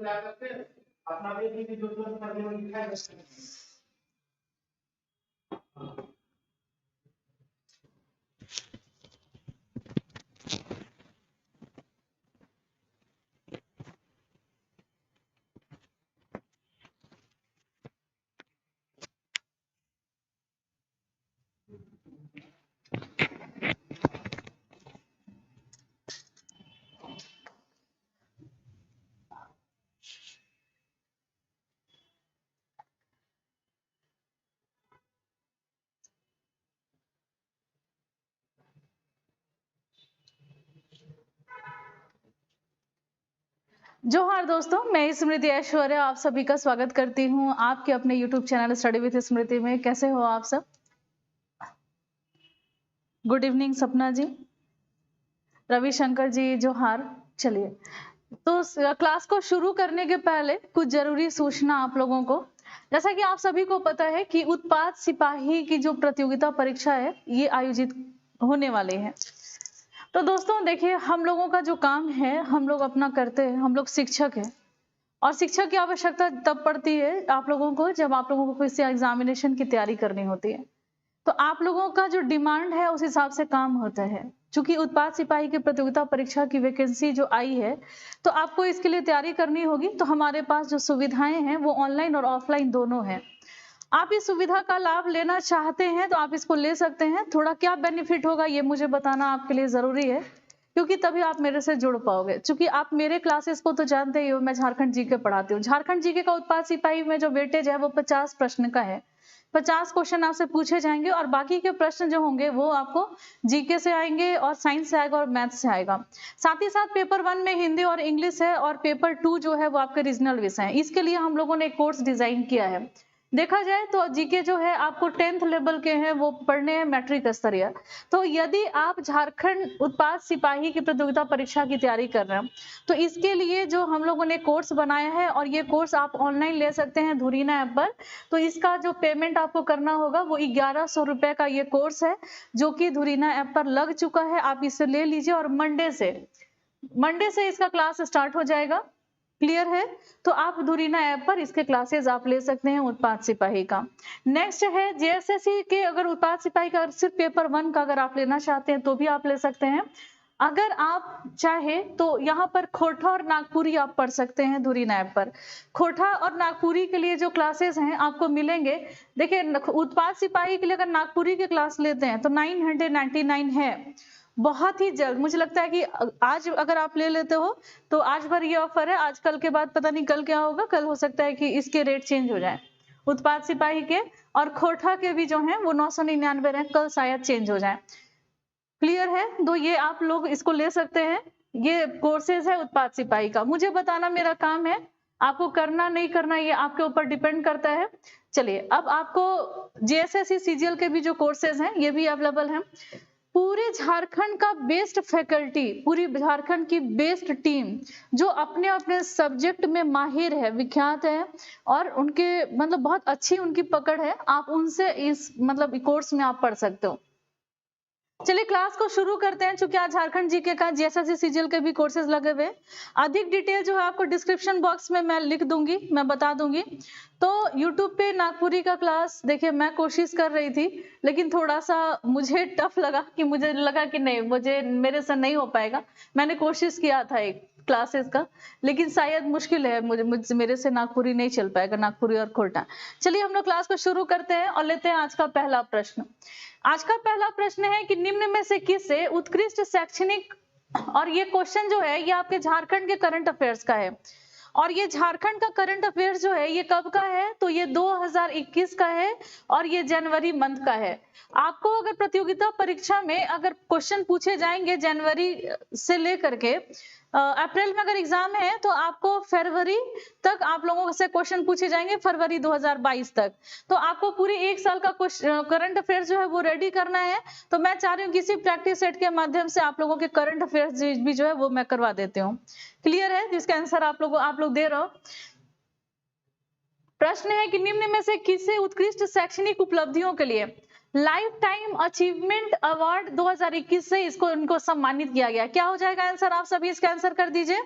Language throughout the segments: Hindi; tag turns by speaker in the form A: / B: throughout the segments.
A: क्या करते हैं अपना भी जो करने में लिखा है।
B: जोहार दोस्तों, मैं स्मृति ऐश्वर्या आप सभी का स्वागत करती हूं आपके अपने YouTube चैनल स्टडी विद स्मृति में। कैसे हो आप सब? गुड इवनिंग सपना जी, रविशंकर जी, जोहार। चलिए, तो क्लास को शुरू करने के पहले कुछ जरूरी सूचना आप लोगों को। जैसा कि आप सभी को पता है कि उत्पाद सिपाही की जो प्रतियोगिता परीक्षा है ये आयोजित होने वाले हैं। तो दोस्तों देखिए, हम लोगों का जो काम है हम लोग अपना करते हैं, हम लोग शिक्षक हैं और शिक्षक की आवश्यकता तब पड़ती है आप लोगों को जब आप लोगों को किसी एग्जामिनेशन की तैयारी करनी होती है। तो आप लोगों का जो डिमांड है उस हिसाब से काम होता है। चूंकि उत्पाद सिपाही की प्रतियोगिता परीक्षा की वैकेंसी जो आई है तो आपको इसके लिए तैयारी करनी होगी। तो हमारे पास जो सुविधाएं हैं वो ऑनलाइन और ऑफलाइन दोनों हैं। आप इस सुविधा का लाभ लेना चाहते हैं तो आप इसको ले सकते हैं। थोड़ा क्या बेनिफिट होगा ये मुझे बताना आपके लिए जरूरी है, क्योंकि तभी आप मेरे से जुड़ पाओगे। क्योंकि आप मेरे क्लासेस को तो जानते ही हो, मैं झारखंड जीके पढ़ाती हूँ। झारखंड जीके का उत्पाद सिपाही में जो वेटेज है वो 50 प्रश्न का है। 50 क्वेश्चन आपसे पूछे जाएंगे और बाकी के प्रश्न जो होंगे वो आपको जीके से आएंगे और साइंस से आएगा और मैथ्स से आएगा। साथ ही साथ पेपर 1 में हिंदी और इंग्लिश है और पेपर 2 जो है वो आपके रीजनल विषय है। इसके लिए हम लोगों ने एक कोर्स डिजाइन किया है। देखा जाए तो जीके जो है आपको 10th लेवल के हैं वो पढ़ने हैं, मैट्रिक स्तरीय। तो यदि आप झारखंड उत्पाद सिपाही की प्रतियोगिता परीक्षा की तैयारी कर रहे हैं तो इसके लिए जो हम लोगों ने कोर्स बनाया है और ये कोर्स आप ऑनलाइन ले सकते हैं धुरीना ऐप पर। तो इसका जो पेमेंट आपको करना होगा वो 1100 रुपए का ये कोर्स है जो कि धुरीना ऐप पर लग चुका है। आप इसे ले लीजिए और मंडे से इसका क्लास स्टार्ट हो जाएगा। क्लियर है? तो आप धुरीना ऐप पर इसके क्लासेस आप ले सकते हैं उत्पाद सिपाही का। नेक्स्ट है जेएसएससी के, अगर उत्पाद सिपाही का सिर्फ पेपर 1 का अगर आप लेना चाहते हैं तो भी आप ले सकते हैं। अगर आप चाहे तो यहाँ पर खोटा और नागपुरी आप पढ़ सकते हैं धुरीना ऐप पर। खोटा और नागपुरी के लिए जो क्लासेस हैं आपको मिलेंगे। देखिए, उत्पाद सिपाही के लिए अगर नागपुरी के क्लास लेते हैं तो 999 है। बहुत ही जल्द, मुझे लगता है कि आज अगर आप ले लेते हो तो आज भर ये ऑफर है। आज कल के बाद पता नहीं कल क्या होगा, कल हो सकता है कि इसके रेट चेंज हो जाए। उत्पाद सिपाही के और खोटा के भी जो हैं वो 999 रहे, कल शायद चेंज हो जाए। क्लियर है? तो ये आप लोग इसको ले सकते हैं। ये कोर्सेज है उत्पाद सिपाही का। मुझे बताना मेरा काम है, आपको करना नहीं करना ये आपके ऊपर डिपेंड करता है। चलिए, अब आपको जेएसएससी सीजीएल के भी जो कोर्सेज हैं ये भी अवेलेबल हैं। पूरे झारखंड का बेस्ट फैकल्टी, पूरी झारखंड की बेस्ट टीम जो अपने अपने सब्जेक्ट में माहिर है, विख्यात है और उनके मतलब बहुत अच्छी उनकी पकड़ है, आप उनसे इस मतलब कोर्स में आप पढ़ सकते हो। चलिए क्लास को शुरू करते हैं। चूंकि आज झारखंड जीके का जेएसएससी सीजीएल के भी कोर्सेज लगे हुए। अधिक डिटेल जो है आपको डिस्क्रिप्शन बॉक्स में मैं लिख दूंगी, मैं बता दूंगी। तो यूट्यूब पे नागपुरी का क्लास देखिए मैं कोशिश कर रही थी, लेकिन थोड़ा सा मुझे टफ लगा कि मुझे लगा कि नहीं, मेरे से नहीं हो पाएगा। मैंने कोशिश किया था एक क्लासेस का, लेकिन शायद मुश्किल है, मेरे से नागपुरी नहीं चल पाएगा, नागपुरी और खोटा। चलिए हम लोग क्लास को शुरू करते हैं और लेते हैं आज का पहला प्रश्न। आज का पहला प्रश्न है कि निम्न में से किससे उत्कृष्ट शैक्षणिक, और ये क्वेश्चन जो है ये आपके झारखंड के करंट अफेयर्स का है। और ये झारखंड का करंट अफेयर्स जो है ये कब का है तो ये 2021 का है और ये जनवरी मंथ का है। आपको अगर प्रतियोगिता परीक्षा में अगर क्वेश्चन पूछे जाएंगे जनवरी से लेकर के अप्रैल में अगर एग्जाम है तो आपको फरवरी तक आप लोगों से क्वेश्चन पूछे जाएंगे, फरवरी 2022 तक। तो आपको पूरी एक साल का करंट अफेयर जो है वो रेडी करना है। तो मैं चाह रही हूँ किसी प्रैक्टिस सेट के माध्यम से आप लोगों के करंट अफेयर्स भी जो है वो मैं करवा देती हूँ। क्लियर है? जिसका आंसर आप लोग दे रहे हो। प्रश्न है कि निम्न में से किसे उत्कृष्ट शैक्षणिक उपलब्धियों के लिए लाइफ टाइम अचीवमेंट अवार्ड 2021 से इनको सम्मानित किया गया। क्या हो जाएगा आंसर? आप सभी इसका आंसर कर दीजिए।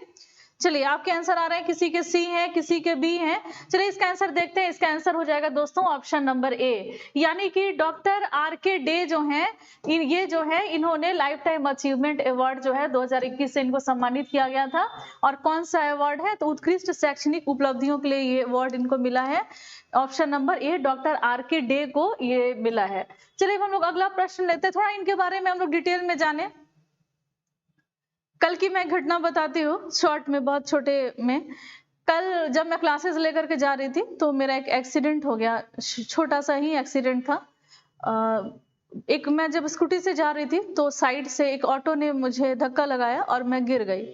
B: चलिए आपके आंसर आ रहे हैं, किसी के सी है, किसी के बी है। चलिए इसका आंसर देखते हैं। इसका आंसर हो जाएगा दोस्तों ऑप्शन नंबर ए, यानी कि डॉक्टर आर के डे जो हैं, ये जो है इन्होंने लाइफ टाइम अचीवमेंट अवार्ड जो है 2021 से इनको सम्मानित किया गया था। और कौन सा अवार्ड है? तो उत्कृष्ट शैक्षणिक उपलब्धियों के लिए ये अवार्ड इनको मिला है। ऑप्शन नंबर ए, डॉक्टर आर के डे को ये मिला है। चलिए हम लोग अगला प्रश्न लेते हैं, थोड़ा इनके बारे में हम लोग डिटेल में जाने। कल की मैं घटना बताती हूँ शॉर्ट में, बहुत छोटे में। कल जब मैं क्लासेस लेकर के जा रही थी तो मेरा एक एक्सीडेंट हो गया, छोटा सा ही एक्सीडेंट था। एक मैं जब स्कूटी से जा रही थी तो साइड से एक ऑटो ने मुझे धक्का लगाया और मैं गिर गई।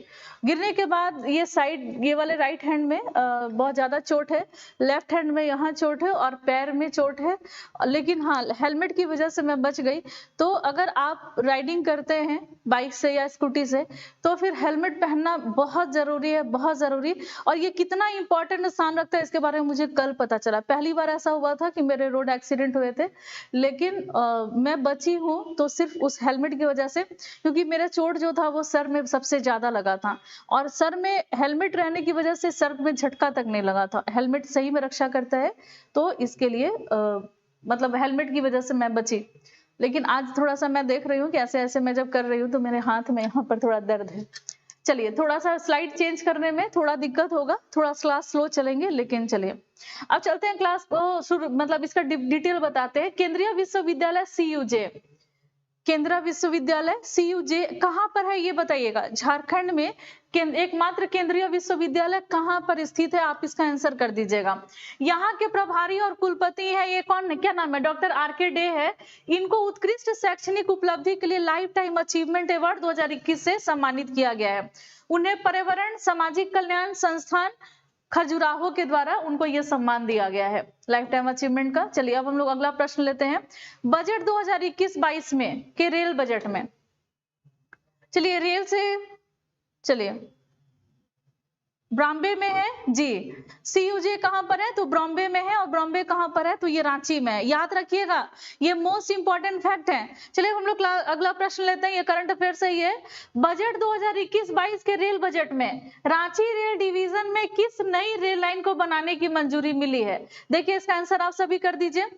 B: गिरने के बाद ये वाले राइट हैंड में बहुत ज्यादा चोट है, लेफ्ट हैंड में यहाँ चोट है और पैर में चोट है, लेकिन हाँ हेलमेट की वजह से मैं बच गई। तो अगर आप राइडिंग करते हैं बाइक से या स्कूटी से तो फिर हेलमेट पहनना बहुत जरूरी है, बहुत जरूरी। और ये कितना इंपॉर्टेंट स्थान रखता है इसके बारे में मुझे कल पता चला। पहली बार ऐसा हुआ था कि मेरे रोड एक्सीडेंट हुए थे, लेकिन मैं बची हूँ तो सिर्फ उस हेलमेट की वजह से, क्योंकि मेरा चोट जो था वो सर में सबसे ज्यादा लगा था और सर में हेलमेट रहने की वजह से सर में झटका तक नहीं लगा था। हेलमेट सही में रक्षा करता है, तो इसके लिए मतलब हेलमेट की वजह से मैं बची। लेकिन आज थोड़ा सा मैं देख रही हूँ कि ऐसे ऐसे मैं जब कर रही हूँ तो मेरे हाथ में यहाँ पर थोड़ा दर्द है। चलिए थोड़ा सा स्लाइड चेंज करने में थोड़ा दिक्कत होगा, थोड़ा क्लास स्लो चलेंगे, लेकिन चलिए अब चलते हैं क्लास को शुरू, मतलब इसका डिटेल बताते हैं। केंद्रीय विश्वविद्यालय CUJ, केंद्रीय विश्वविद्यालय CUJ कहाँ पर है ये बताइएगा। झारखंड में एकमात्र केंद्रीय विश्वविद्यालय कहाँ पर स्थित है, आप इसका आंसर कर दीजिएगा। यहाँ के प्रभारी और कुलपति है ये कौन, क्या नाम है? डॉक्टर आर के डे है। इनको उत्कृष्ट शैक्षणिक उपलब्धि के लिए लाइफ टाइम अचीवमेंट अवार्ड 2021 से सम्मानित किया गया है। उन्हें पर्यावरण सामाजिक कल्याण संस्थान खजुराहो के द्वारा उनको यह सम्मान दिया गया है लाइफ टाइम अचीवमेंट का। चलिए अब हम लोग अगला प्रश्न लेते हैं। बजट 2021-22 में के रेल बजट में, चलिए रेल से, चलिए बॉम्बे में है जी। CUJ कहां पर है? तो बॉम्बे में है। और बॉम्बे कहां पर है? तो ये रांची में है। याद रखिएगा, ये मोस्ट इंपॉर्टेंट फैक्ट है। चलिए हम लोग अगला प्रश्न लेते हैं, ये करंट अफेयर से ही है। बजट 2021-22 के रेल बजट में रांची रेल डिवीजन में किस नई रेल लाइन को बनाने की मंजूरी मिली है? देखिए इसका आंसर आप सभी कर दीजिए।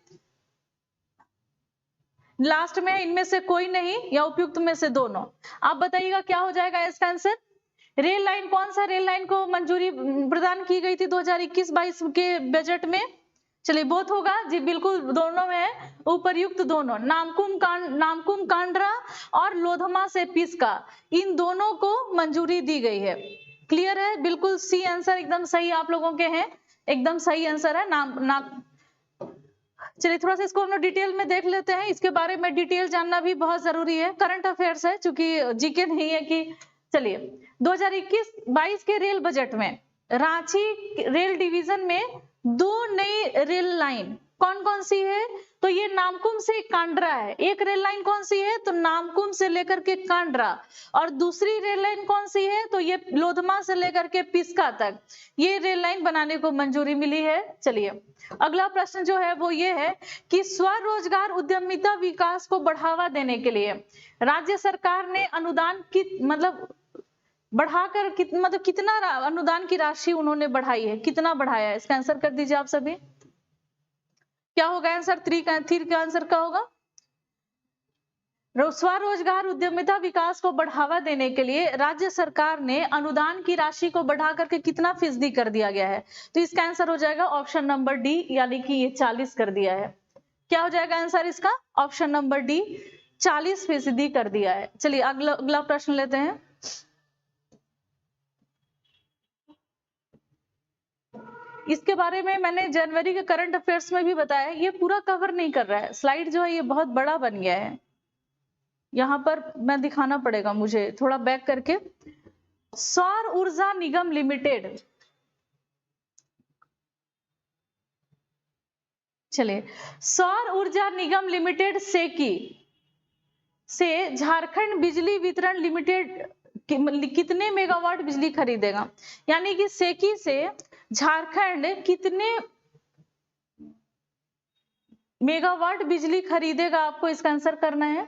B: लास्ट में इनमें से कोई नहीं या उपयुक्त में से दोनों, आप बताइएगा क्या हो जाएगा इसका आंसर। रेल लाइन, कौन सा रेल लाइन को मंजूरी प्रदान की गई थी 2021-22 के बजट में? चलिए बोथ होगा जी, बिल्कुल दोनों में है, उपरयुक्त दोनों, नामकुम कांड्रा और लोधमा से पिस्का, इन दोनों को मंजूरी दी गई है। क्लियर है? बिल्कुल सी आंसर एकदम सही आप लोगों के हैं, एकदम सही आंसर है। चलिए थोड़ा सा इसको हम लोग डिटेल में देख लेते हैं, इसके बारे में डिटेल जानना भी बहुत जरूरी है, करंट अफेयर्स है चूंकि जीके नहीं है कि। चलिए 2021-22 के रेल बजट में रांची रेल डिवीजन में 2 नई रेल लाइन कौन कौन सी है? तो ये नामकुम से कांड्रा है। एक रेल लाइन कौन सी है? तो नामकुम से लेकर के कांड्रा। और दूसरी रेल लाइन कौन सी है? तो ये लोधमा से लेकर के पिस्का तक ये रेल लाइन बनाने को मंजूरी मिली है। चलिए अगला प्रश्न जो है वो ये है कि स्वरोजगार उद्यमिता विकास को बढ़ावा देने के लिए राज्य सरकार ने अनुदान की मतलब बढ़ाकर मतलब कितना अनुदान की राशि उन्होंने बढ़ाई है, कितना बढ़ाया है? इसका आंसर कर दीजिए आप सभी। क्या होगा आंसर? 3 का आंसर क्या होगा? स्वरोजगार उद्यमिता विकास को बढ़ावा देने के लिए राज्य सरकार ने अनुदान की राशि को बढ़ा करके कितना फीसदी कर दिया गया है? तो इसका आंसर हो जाएगा ऑप्शन नंबर डी, यानी कि ये 40 कर दिया है। क्या हो जाएगा आंसर इसका? ऑप्शन नंबर डी, 40% कर दिया है। चलिए अगला प्रश्न लेते हैं। इसके बारे में मैंने जनवरी के करंट अफेयर्स में भी बताया, ये पूरा कवर नहीं कर रहा है, स्लाइड जो है ये बहुत बड़ा बन गया है, यहां पर मैं दिखाना पड़ेगा मुझे थोड़ा बैक करके। सौर ऊर्जा निगम लिमिटेड, चलिए सौर ऊर्जा निगम लिमिटेड सेकी से झारखंड बिजली वितरण लिमिटेड कितने मेगावाट बिजली खरीदेगा? यानी कि सेकी से झारखंड कितने मेगावाट बिजली खरीदेगा, आपको इसका आंसर करना है।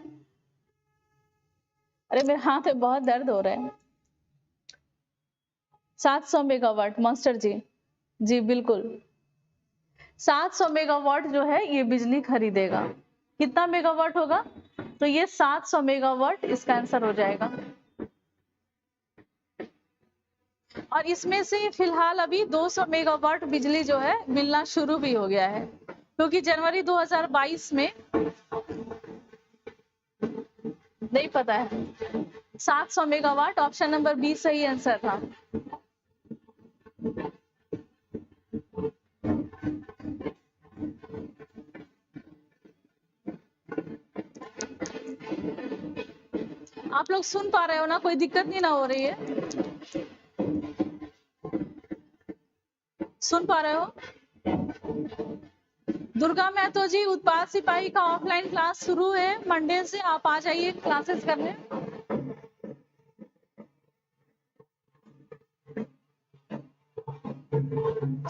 B: अरे मेरे हाथ में बहुत दर्द हो रहा है। 700 मेगावाट मास्टर जी। जी बिल्कुल 700 मेगावाट जो है ये बिजली खरीदेगा। कितना मेगावाट होगा? तो ये 700 मेगावाट इसका आंसर हो जाएगा। और इसमें से फिलहाल अभी 200 मेगावाट बिजली जो है मिलना शुरू भी हो गया है, क्योंकि जनवरी 2022 में नहीं पता है। 700 मेगावाट ऑप्शन नंबर बी सही आंसर था। आप लोग सुन पा रहे हो ना? कोई दिक्कत नहीं ना हो रही है? सुन पा रहे हो? दुर्गा महतो जी, उत्पाद सिपाही का ऑफलाइन क्लास शुरू है मंडे से, आप आ जाइए क्लासेस करने।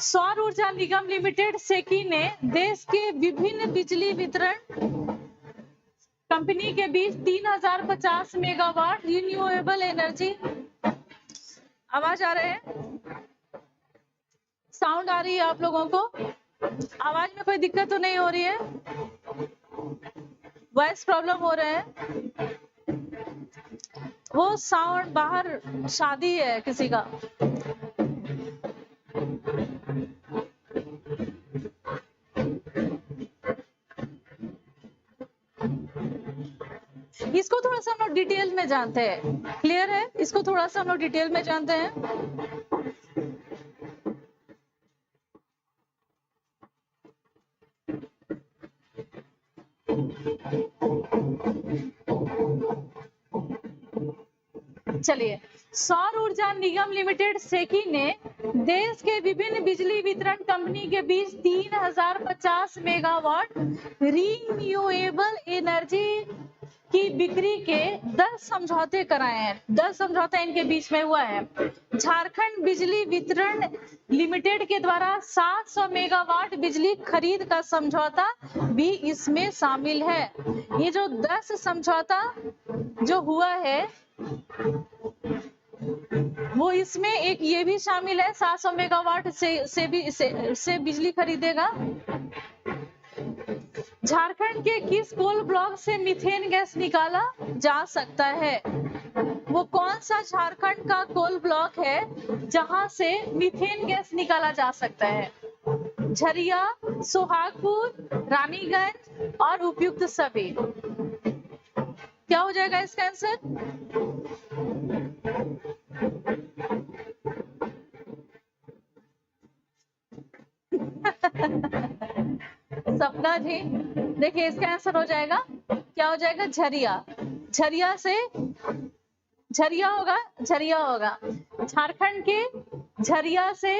B: सौर ऊर्जा निगम लिमिटेड सेकी ने देश के विभिन्न बिजली वितरण कंपनी के बीच 3050 मेगावाट रिन्यूएबल एनर्जी, आवाज आ रहे हैं? साउंड आ रही है आप लोगों को? आवाज में कोई दिक्कत तो नहीं हो रही है? वॉइस प्रॉब्लम हो रहे हैं? वो साउंड बाहर शादी है किसी का। इसको थोड़ा सा हम लोग डिटेल में जानते हैं। क्लियर है? इसको थोड़ा सा हम लोग डिटेल में जानते हैं। चलिए, सौर ऊर्जा निगम लिमिटेड सेकी ने देश के विभिन्न बिजली वितरण कंपनी के बीच 3050 मेगावाट रिन्यूएबल एनर्जी की बिक्री के 10 समझौते कराए हैं। 10 समझौता इनके बीच में हुआ है। झारखंड बिजली वितरण लिमिटेड के द्वारा 700 मेगावाट बिजली खरीद का समझौता भी इसमें शामिल है। ये जो 10 समझौता जो हुआ है वो इसमें एक ये भी शामिल है, 700 मेगावाट से बिजली खरीदेगा। झारखंड के किस कोल ब्लॉक से मीथेन गैस निकाला जा सकता है? वो कौन सा झारखंड का कोल ब्लॉक है जहां से मीथेन गैस निकाला जा सकता है? झरिया, सोहागपुर, रानीगंज और उपयुक्त सभी। क्या हो जाएगा इसका आंसर? सपना जी, देखिए इसका आंसर हो जाएगा, क्या हो जाएगा? झरिया। झरिया से झरिया होगा। झारखंड के झरिया से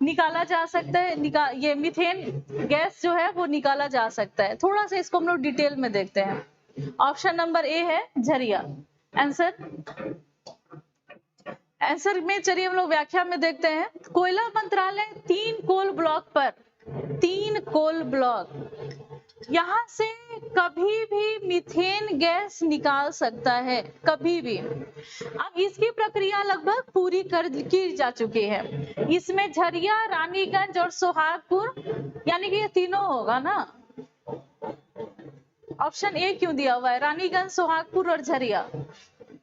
B: निकाला जा सकता है। ये मीथेन गैस जो है वो निकाला जा सकता है। थोड़ा सा इसको हम लोग डिटेल में देखते हैं। ऑप्शन नंबर ए है झरिया आंसर में। चलिए हम लोग व्याख्या में देखते हैं। कोयला मंत्रालय 3 कोल ब्लॉक यहाँ से कभी भी मीथेन गैस निकाल सकता है, कभी भी। अब इसकी प्रक्रिया लगभग पूरी की जा चुकी है। इसमें झरिया, रानीगंज और सोहागपुर, यानी कि ये तीनों होगा ना। ऑप्शन ए क्यों दिया हुआ है? रानीगंज, सोहागपुर और झरिया,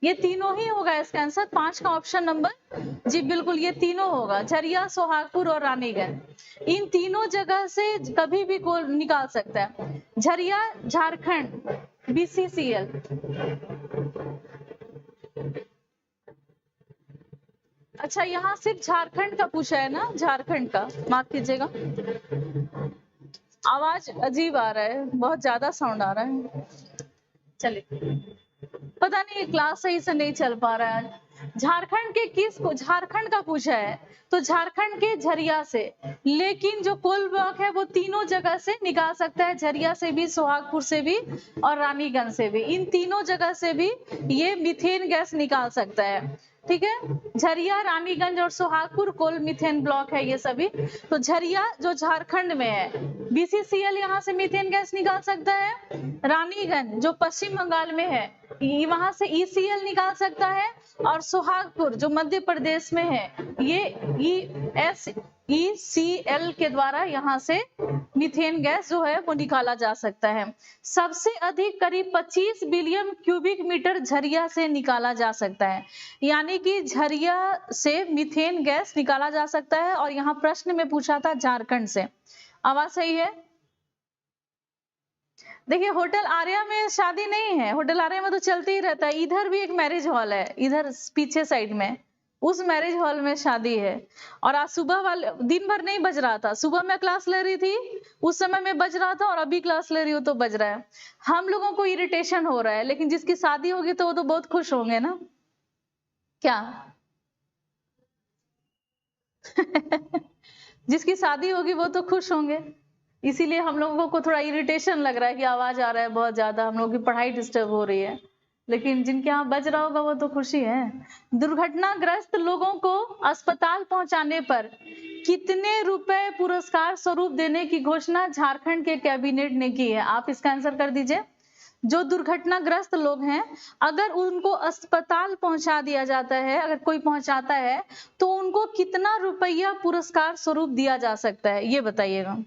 B: ये तीनों ही होगा इसका आंसर। 5 का ऑप्शन नंबर जी बिल्कुल ये तीनों होगा। झरिया, सोहागपुर और रानीगंज, इन तीनों जगह से कभी भी कोल निकाल सकता है। झरिया झारखंड, BCCL। अच्छा, यहाँ सिर्फ झारखंड का पूछा है ना? झारखंड का माफ कीजिएगा, आवाज अजीब आ रहा है, बहुत ज्यादा साउंड आ रहा है। चलिए, पता नहीं क्लास सही से नहीं चल पा रहा है। झारखंड के किस को झारखंड का पूछा है तो झारखंड के झरिया से, लेकिन जो कोल ब्लॉक है वो तीनों जगह से निकाल सकता है। झरिया से भी, सोहागपुर से भी और रानीगंज से भी, इन तीनों जगह से भी ये मीथेन गैस निकाल सकता है। ठीक है। झरिया, रानीगंज और सोहागपुर कोल मीथेन ब्लॉक है ये सभी। तो झरिया जो झारखंड में है, बीसीसीएल यहाँ से मीथेन गैस निकाल सकता है। रानीगंज जो पश्चिम बंगाल में है, वहां से ईसीएल निकाल सकता है। और सोहागपुर जो मध्य प्रदेश में है, ये ईसीएल के द्वारा यहाँ से मीथेन गैस जो है वो निकाला जा सकता है। सबसे अधिक करीब 25 बिलियन क्यूबिक मीटर झरिया से निकाला जा सकता है, यानी कि झरिया से मीथेन गैस निकाला जा सकता है। और यहाँ प्रश्न में पूछा था झारखंड से। आवाज सही है? देखिए, होटल आर्या में शादी नहीं है, होटल आर्या में तो चलते ही रहता है। इधर भी एक मैरिज हॉल है, इधर पीछे साइड में, उस मैरिज हॉल में शादी है। और आज सुबह वाले दिन भर नहीं बज रहा था, सुबह मैं क्लास ले रही थी उस समय में बज रहा था, और अभी क्लास ले रही हूँ तो बज रहा है। हम लोगों को इरिटेशन हो रहा है, लेकिन जिसकी शादी होगी तो वो तो बहुत खुश होंगे ना, क्या? जिसकी शादी होगी वो तो खुश होंगे, इसीलिए हम लोगों को थोड़ा इरिटेशन लग रहा है कि आवाज आ रहा है बहुत ज्यादा, हम लोगों की पढ़ाई डिस्टर्ब हो रही है। लेकिन जिनके यहाँ बज रहा होगा वो तो खुशी है। दुर्घटनाग्रस्त लोगों को अस्पताल पहुंचाने पर कितने रुपए पुरस्कार स्वरूप देने की घोषणा झारखंड के कैबिनेट ने की है? आप इसका आंसर कर दीजिए। जो दुर्घटनाग्रस्त लोग हैं, अगर उनको अस्पताल पहुंचा दिया जाता है, अगर कोई पहुंचाता है, तो उनको कितना रुपया पुरस्कार स्वरूप दिया जा सकता है, ये बताइएगा।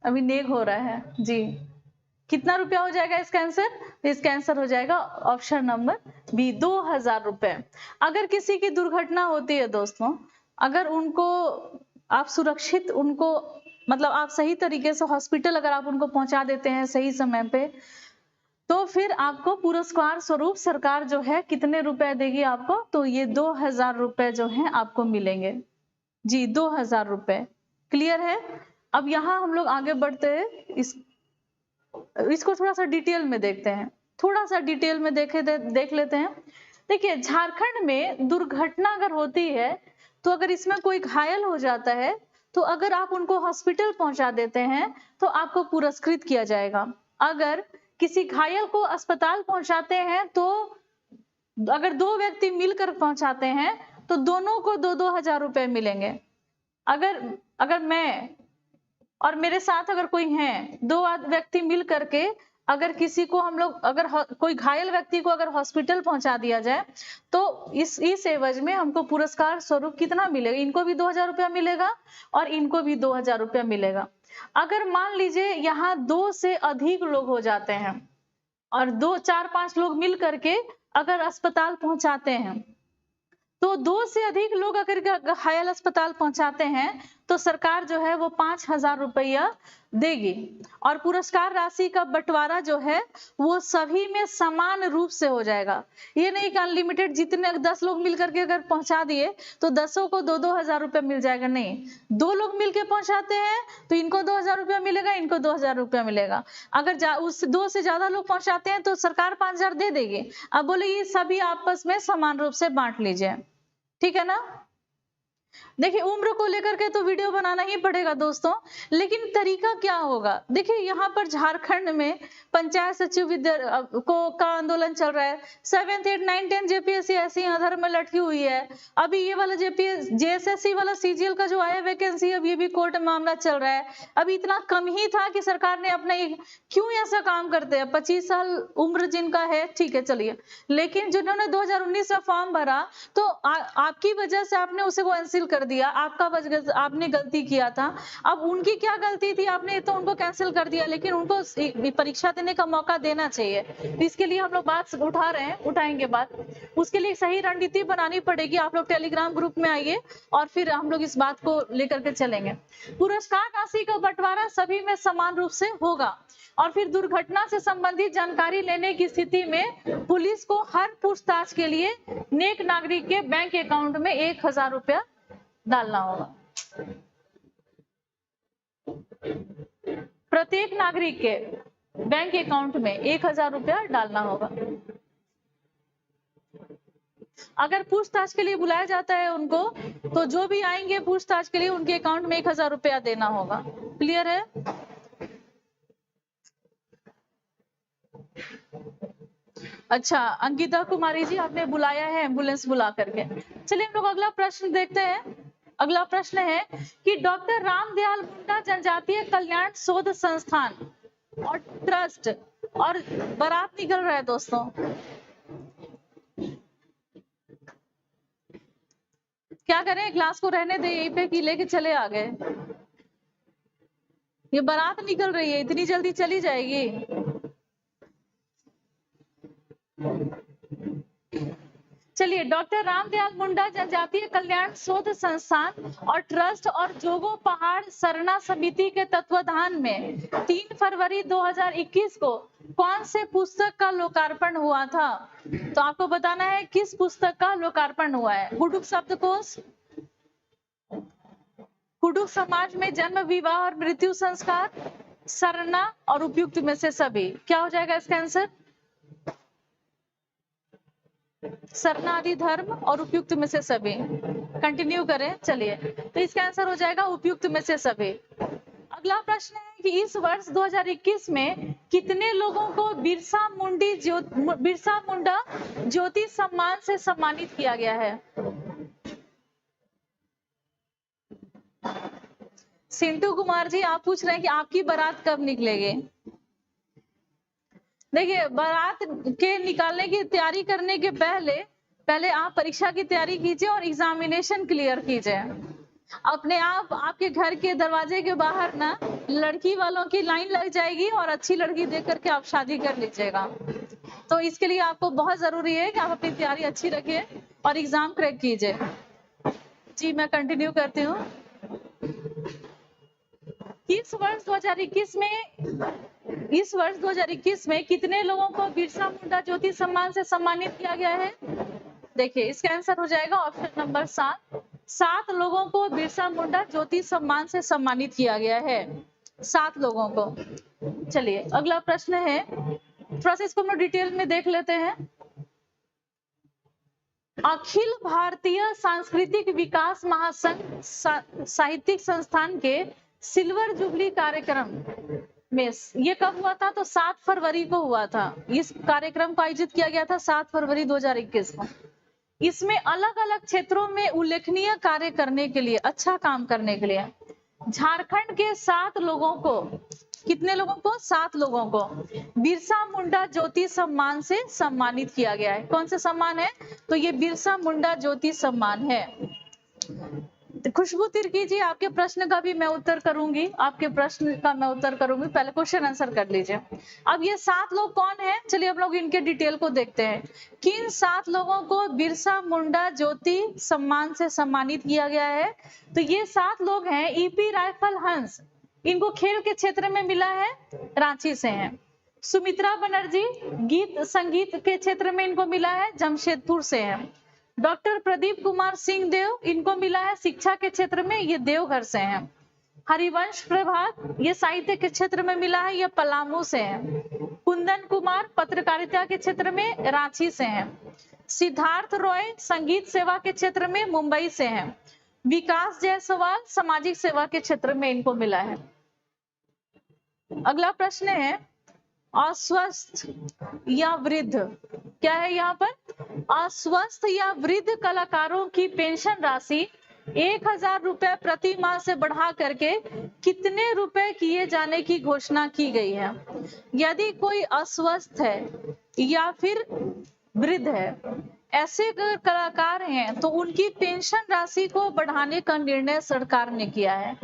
B: अभी नेग हो रहा है जी, कितना रुपया हो जाएगा इसका आंसर? इसका आंसर हो जाएगा ऑप्शन नंबर बी, 2000 रुपए। अगर किसी की दुर्घटना होती है दोस्तों, अगर उनको आप सुरक्षित, उनको मतलब आप सही तरीके से हॉस्पिटल अगर आप उनको पहुंचा देते हैं सही समय पे, तो फिर आपको पुरस्कार स्वरूप सरकार जो है कितने रुपए देगी आपको? तो ये 2000 रुपए जो है आपको मिलेंगे जी, 2000 रुपए। क्लियर है? अब यहाँ हम लोग आगे बढ़ते हैं, इसको थोड़ा सा डिटेल में देखते हैं, थोड़ा सा डिटेल में देख लेते हैं। देखिए, झारखंड में दुर्घटना अगर होती है, तो अगर इसमें कोई घायल हो जाता है, तो अगर आप उनको हॉस्पिटल पहुंचा देते हैं तो आपको पुरस्कृत किया जाएगा। अगर किसी घायल को अस्पताल पहुंचाते हैं, तो अगर 2 व्यक्ति मिलकर पहुंचाते हैं तो दोनों को 2-2 हजार रुपए मिलेंगे। अगर मैं और मेरे साथ अगर कोई है, 2 व्यक्ति मिल करके अगर किसी को हम लोग, अगर कोई घायल व्यक्ति को अगर हॉस्पिटल पहुंचा दिया जाए, तो इस एवज में हमको पुरस्कार स्वरूप कितना मिलेगा? इनको भी 2000 रुपया मिलेगा और इनको भी 2000 रुपया मिलेगा। अगर मान लीजिए यहाँ 2 से अधिक लोग हो जाते हैं और 2, 4, 5 लोग मिल करके अगर अस्पताल पहुंचाते हैं, तो 2 से अधिक लोग अगर घायल अस्पताल पहुंचाते हैं तो सरकार जो है वो 5000 रुपया देगी। और पुरस्कार राशि का बंटवारा जो है वो सभी में समान रूप से हो जाएगा। ये नहीं कि अनलिमिटेड जितने 10 लोग मिलकर के अगर पहुंचा दिए तो 10 को 2-2 हजार रुपया मिल जाएगा, नहीं। 2 लोग मिलकर पहुंचाते हैं तो इनको 2000 रुपया मिलेगा, इनको 2000 रुपया मिलेगा। अगर उस 2 से ज्यादा लोग पहुंचाते हैं तो सरकार 5000 दे देगी। अब बोले ये सभी आपस में समान रूप से बांट लीजिए, ठीक है ना। देखिए, उम्र को लेकर के तो वीडियो बनाना ही पड़ेगा दोस्तों, लेकिन तरीका क्या होगा? देखिए, यहाँ पर झारखंड में पंचायत सचिव का आंदोलन चल रहा है। 7th 8th 9th 10th JPSC ऐसी अधर में लटकी हुई है। अभी ये वाला जेएसएससी वाला सीजीएल का जो आया वैकेंसी, अब ये भी कोर्ट में मामला चल रहा है। अभी इतना कम ही था कि सरकार ने अपना क्यों ऐसा काम करते हैं? 25 साल उम्र जिनका है, ठीक है चलिए, लेकिन जिन्होंने 2019 में फॉर्म भरा तो आपकी वजह से आपने उसे कैंसिल कर दिया, आपने गलती किया था। अब उनकी क्या गलती थी? आपने तो उनको कैंसिल कर दिया, लेकिन उनको परीक्षा देने का मौका देना चाहिए। इसके लिए हम लोग बात उठा रहे हैं, उठाएंगे बात। उसके लिए सही रणनीति बनानी पड़ेगी। आप लोग टेलीग्राम ग्रुप में आइए और फिर हम लोग इस बात को लेकर के चलेंगे। पुरस्कार राशि का बंटवारा सभी में समान रूप से होगा। और फिर दुर्घटना से संबंधित जानकारी लेने की स्थिति में पुलिस को हर पूछताछ के लिए नेक नागरिक के बैंक अकाउंट में 1000 रुपया डालना होगा। प्रत्येक नागरिक के बैंक अकाउंट में 1000 रुपया डालना होगा। अगर पूछताछ के लिए बुलाया जाता है उनको, तो जो भी आएंगे पूछताछ के लिए उनके अकाउंट में 1000 रुपया देना होगा। क्लियर है? अच्छा, अंकिता कुमारी जी आपने बुलाया है एम्बुलेंस बुला करके। चलिए हम लोग अगला प्रश्न देखते हैं। अगला प्रश्न है कि डॉक्टर रामदयाल मुंडा जनजातीय कल्याण शोध संस्थान और ट्रस्ट और बारात निकल रहा है दोस्तों। क्या करें, क्लास को रहने दे यहीं पे कि लेके चले आ गए? ये बारात निकल रही है, इतनी जल्दी चली जाएगी? चलिए, डॉक्टर रामदयाल मुंडा जनजातीय कल्याण शोध संस्थान और ट्रस्ट और जोगो पहाड़ सरना समिति के तत्वाधान में 3 फरवरी 2021 को कौन से पुस्तक का लोकार्पण हुआ था? तो आपको बताना है किस पुस्तक का लोकार्पण हुआ है। कुडुख शब्दकोश, कुडुख समाज में जन्म, विवाह और मृत्यु संस्कार, सरना और उपयुक्त में से सभी। क्या हो जाएगा इसका आंसर? सरनादि धर्म और उपयुक्त में से सभी। कंटिन्यू करें। चलिए, तो इसका आंसर हो जाएगा उपयुक्त में से सभी। अगला प्रश्न है कि इस वर्ष 2021 में कितने लोगों को बिरसा मुंडा ज्योति सम्मान से सम्मानित किया गया है? सिंटू कुमार जी आप पूछ रहे हैं कि आपकी बारात कब निकलेगी? देखिए, बारात के निकालने की तैयारी करने के पहले आप परीक्षा की तैयारी कीजिए और एग्जामिनेशन क्लियर कीजिए। अपने आप आपके घर के दरवाजे के बाहर ना लड़की वालों की लाइन लग जाएगी और अच्छी लड़की देख करके आप शादी कर लीजिएगा। तो इसके लिए आपको बहुत जरूरी है कि आप अपनी तैयारी अच्छी रखिए और एग्जाम क्रैक कीजिए। जी मैं कंटिन्यू करती हूँ। इस वर्ष 2021 में कितने लोगों को बिरसा मुंडा ज्योति सम्मान से सम्मानित किया गया है? देखिए, इसका आंसर हो जाएगा ऑप्शन नंबर 7। 7 लोगों को बिरसा मुंडा ज्योति सम्मान से सम्मानित किया गया है। 7 लोगों को। चलिए अगला प्रश्न है, थोड़ा सा इसको हम लोग डिटेल में देख लेते हैं। अखिल भारतीय सांस्कृतिक विकास महासंघ साहित्यिक संस्थान के सिल्वर जुबली कार्यक्रम में ये कब हुआ था? तो 7 फरवरी को हुआ था। इस कार्यक्रम को आयोजित किया गया था 7 फरवरी 2021 को। इसमें अलग अलग क्षेत्रों में उल्लेखनीय कार्य करने के लिए, अच्छा काम करने के लिए झारखंड के 7 लोगों को, कितने लोगों को? 7 लोगों को बिरसा मुंडा ज्योति सम्मान से सम्मानित किया गया है। कौन सा सम्मान है? तो ये बिरसा मुंडा ज्योति सम्मान है। खुशबू तिर्की जी आपके प्रश्न का भी मैं उत्तर करूंगी, पहले क्वेश्चन आंसर कर लीजिए। अब ये 7 लोग कौन है? चलिए हम लोग इनके डिटेल को देखते हैं। किन 7 लोगों को बिरसा मुंडा ज्योति सम्मान से सम्मानित किया गया है? तो ये 7 लोग हैं। ईपी राइफल हंस, इनको खेल के क्षेत्र में मिला है, रांची से हैं। सुमित्रा बनर्जी गीत संगीत के क्षेत्र में इनको मिला है, जमशेदपुर से हैं। डॉक्टर प्रदीप कुमार सिंह देव, इनको मिला है शिक्षा के क्षेत्र में, ये देवघर से हैं। हरिवंश प्रभात, ये साहित्य के क्षेत्र में मिला है, ये पलामू से हैं। कुंदन कुमार पत्रकारिता के क्षेत्र में, रांची से हैं। सिद्धार्थ रॉय संगीत सेवा के क्षेत्र में, मुंबई से हैं। विकास जायसवाल सामाजिक सेवा के क्षेत्र में इनको मिला है। अगला प्रश्न है, अस्वस्थ या वृद्ध, क्या है यहाँ पर? अस्वस्थ या वृद्ध कलाकारों की पेंशन राशि 1000 रुपए प्रति माह से बढ़ा करके कितने रुपए किए जाने की घोषणा की गई है? यदि कोई अस्वस्थ है या फिर वृद्ध है, ऐसे अगर कलाकार हैं तो उनकी पेंशन राशि को बढ़ाने का निर्णय सरकार ने किया है।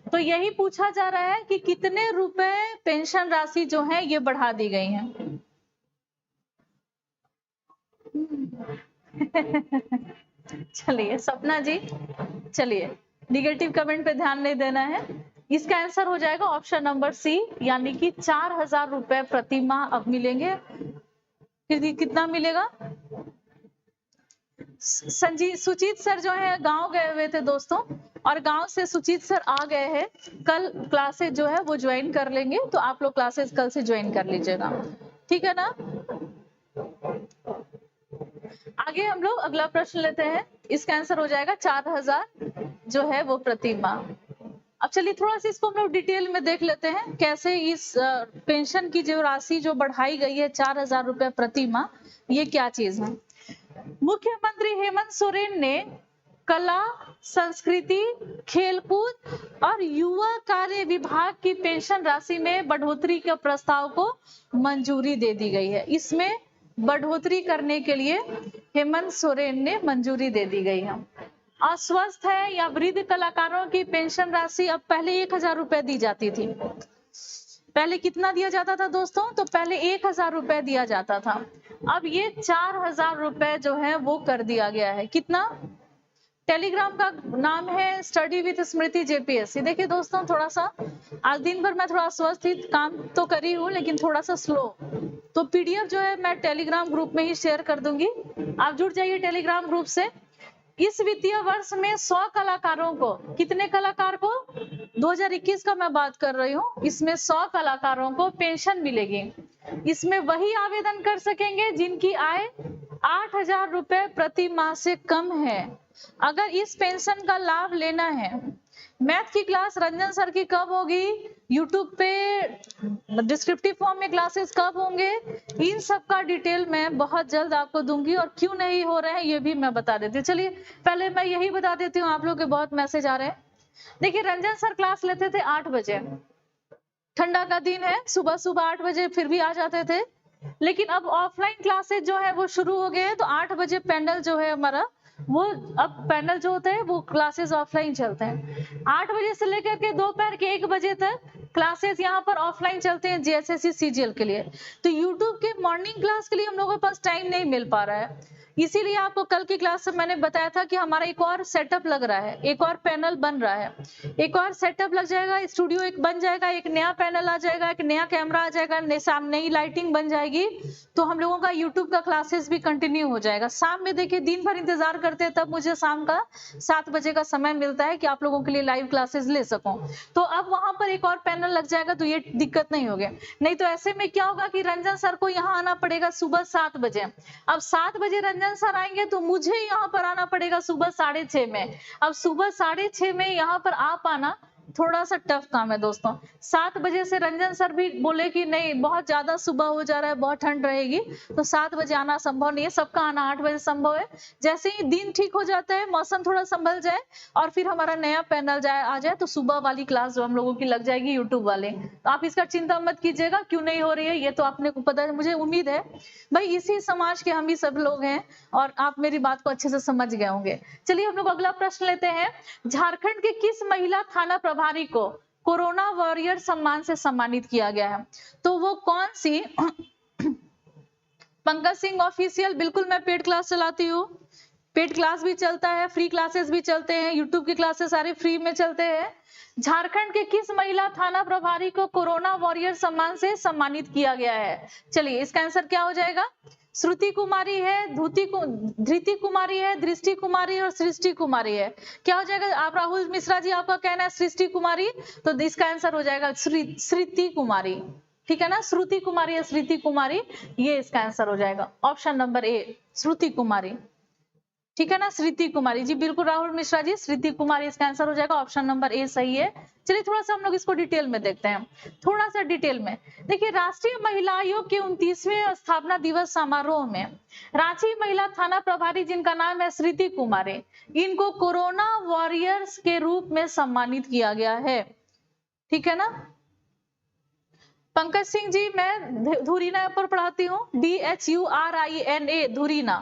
B: तो यही पूछा जा रहा है कि कितने रुपए पेंशन राशि जो है ये बढ़ा दी गई है। चलिए सपना जी, चलिए निगेटिव कमेंट पे ध्यान नहीं देना है। इसका आंसर हो जाएगा ऑप्शन नंबर सी, यानी कि 4000 रुपए प्रति माह अब मिलेंगे। फिर कितना मिलेगा? सुचित सर जो है गांव गए हुए थे दोस्तों, और गांव से सुचित सर आ गए हैं। कल क्लासेस जो है वो ज्वाइन कर लेंगे, तो आप लोग क्लासेस कल से ज्वाइन कर लीजिएगा, ठीक है ना? आगे हम लोग अगला प्रश्न लेते हैं। इसका आंसर हो जाएगा 4000 जो है वो प्रति माह। अब चलिए थोड़ा सा इसको हम लोग डिटेल में देख लेते हैं कैसे इस पेंशन की जो राशि जो बढ़ाई गई है 4,000 रुपए प्रति माह, ये क्या चीज है। मुख्यमंत्री हेमंत सोरेन ने कला, संस्कृति, खेलकूद और युवा कार्य विभाग की पेंशन राशि में बढ़ोतरी के प्रस्ताव को मंजूरी दे दी गई है। इसमें बढ़ोतरी करने के लिए हेमंत सोरेन ने मंजूरी दे दी गई है। अस्वस्थ है या वृद्ध कलाकारों की पेंशन राशि अब पहले 1,000 रुपए दी जाती थी। पहले कितना दिया जाता था दोस्तों? तो पहले 1,000 रुपए दिया जाता था, अब ये 4,000 रुपए जो है वो कर दिया गया है। कितना? टेलीग्राम का नाम है स्टडी विद स्मृति जेपीएससी। देखिए दोस्तों, थोड़ा सा आज दिन भर मैं थोड़ा अस्वस्थ थी, काम तो करी हूँ लेकिन थोड़ा सा स्लो, तो पीडीएफ जो है मैं टेलीग्राम ग्रुप में ही शेयर कर दूंगी, आप जुड़ जाइए टेलीग्राम ग्रुप से। इस वित्तीय वर्ष में 100 कलाकारों को, कितने कलाकार को? 2021 का मैं बात कर रही हूँ, इसमें 100 कलाकारों को पेंशन मिलेगी। इसमें वही आवेदन कर सकेंगे जिनकी आय 8,000 रुपए प्रति माह से कम है। अगर इस पेंशन का लाभ लेना है, मैथ की क्लास रंजन सर की कब होगी, यूट्यूब पे डिस्क्रिप्टिव फॉर्म में क्लासेस कब होंगे, इन सब का डिटेल मैं बहुत जल्द आपको दूंगी, और क्यों नहीं हो रहे हैं ये भी मैं बता देती हूँ। चलिए पहले मैं यही बता देती हूँ, आप लोग के बहुत मैसेज आ रहे हैं। देखिए रंजन सर क्लास लेते थे 8 बजे, ठंडा का दिन है, सुबह सुबह 8 बजे फिर भी आ जाते थे, लेकिन अब ऑफलाइन क्लासेज जो है वो शुरू हो गए हैं, तो 8 बजे पैनल जो है हमारा वो, अब पैनल जो होता है वो क्लासेस ऑफलाइन चलते हैं। 8 बजे से लेकर के दोपहर के 1 बजे तक क्लासेस यहाँ पर ऑफलाइन चलते हैं जेएसएससी सीजीएल के लिए। तो यूट्यूब के मॉर्निंग क्लास के लिए हम लोगों के पास टाइम नहीं मिल पा रहा है, इसीलिए आपको कल की क्लास में मैंने बताया था कि हमारा एक और सेटअप लग रहा है, एक और पैनल बन रहा है, एक और सेटअप लग जाएगा, स्टूडियो एक बन जाएगा, एक नया पैनल आ जाएगा, एक नया कैमरा आ जाएगा, नई लाइटिंग बन जाएगी, तो हम लोगों का यूट्यूब का क्लासेस भी कंटिन्यू हो जाएगा। शाम में देखिए दिन भर इंतजार करते हैं, तब मुझे शाम का 7 बजे का समय मिलता है कि आप लोगों के लिए लाइव क्लासेस ले सकूं, तो अब वहां पर एक और पैनल लग जाएगा, तो ये दिक्कत नहीं होगी। नहीं तो ऐसे में क्या होगा कि रंजन सर को यहाँ आना पड़ेगा सुबह 7 बजे, अब 7 बजे रंजन सर आएंगे तो मुझे यहाँ पर आना पड़ेगा सुबह 6:30 में। अब सुबह 6:30 में यहाँ पर आ पाना थोड़ा सा टफ काम है दोस्तों। 7 बजे से रंजन सर भी बोले कि नहीं बहुत ज्यादा सुबह हो जा रहा है, बहुत ठंड रहेगी, तो 7 बजे आना संभव नहीं है, सबका आना 8 बजे संभव है। जैसे ही दिन ठीक हो जाता है, मौसम थोड़ा संभल जाए और फिर हमारा नया पैनल आ जाए, तो सुबह वाली क्लास जो हम लोगों की लग जाएगी यूट्यूब वाले, तो आप इसका चिंता मत कीजिएगा क्यों नहीं हो रही है, ये तो आपने को पता है, मुझे उम्मीद है भाई इसी समाज के हम ही सब लोग हैं और आप मेरी बात को अच्छे से समझ गए होंगे। चलिए हम लोग अगला प्रश्न लेते हैं। झारखंड के किस महिला थाना प्रभारी को कोरोना वॉरियर सम्मान से सम्मानित किया गया है? तो वो कौन सी? पंकज सिंह ऑफिशियल, बिल्कुल मैं पेड क्लास चलाती हूँ, पेड क्लास भी चलता है, फ्री क्लासेस भी चलते हैं, यूट्यूब की क्लासेस सारे फ्री में चलते हैं। झारखंड के किस महिला थाना प्रभारी को कोरोना वॉरियर सम्मान से सम्मानित किया गया है? चलिए इसका आंसर क्या हो जाएगा? श्रुति कुमारी है, धृति कुमारी है, दृष्टि कुमारी और सृष्टि कुमारी है। क्या हो जाएगा? आप राहुल मिश्रा जी आपका कहना है सृष्टि कुमारी, तो इसका आंसर हो जाएगा श्रुति कुमारी, ठीक है ना, श्रुति कुमारी या सृष्टि कुमारी, ये इसका आंसर हो जाएगा ऑप्शन नंबर ए श्रुति कुमारी, ठीक है ना, सृष्टि कुमारी जी, बिल्कुल राहुल मिश्रा जी, सृष्टि कुमारी इसका आंसर हो जाएगा, ऑप्शन नंबर ए सही है। चलिए थोड़ा सा हम लोग इसको डिटेल में देखते हैं, थोड़ा सा डिटेल में देखिए। राष्ट्रीय महिला आयोग के 29वें स्थापना दिवस समारोह में रांची महिला थाना प्रभारी जिनका नाम है सृष्टि कुमारी, इनको कोरोना वॉरियर्स के रूप में सम्मानित किया गया है, ठीक है ना। पंकज सिंह जी मैं धुरीना पर पढ़ाती हूँ, DHURINA धुरीना,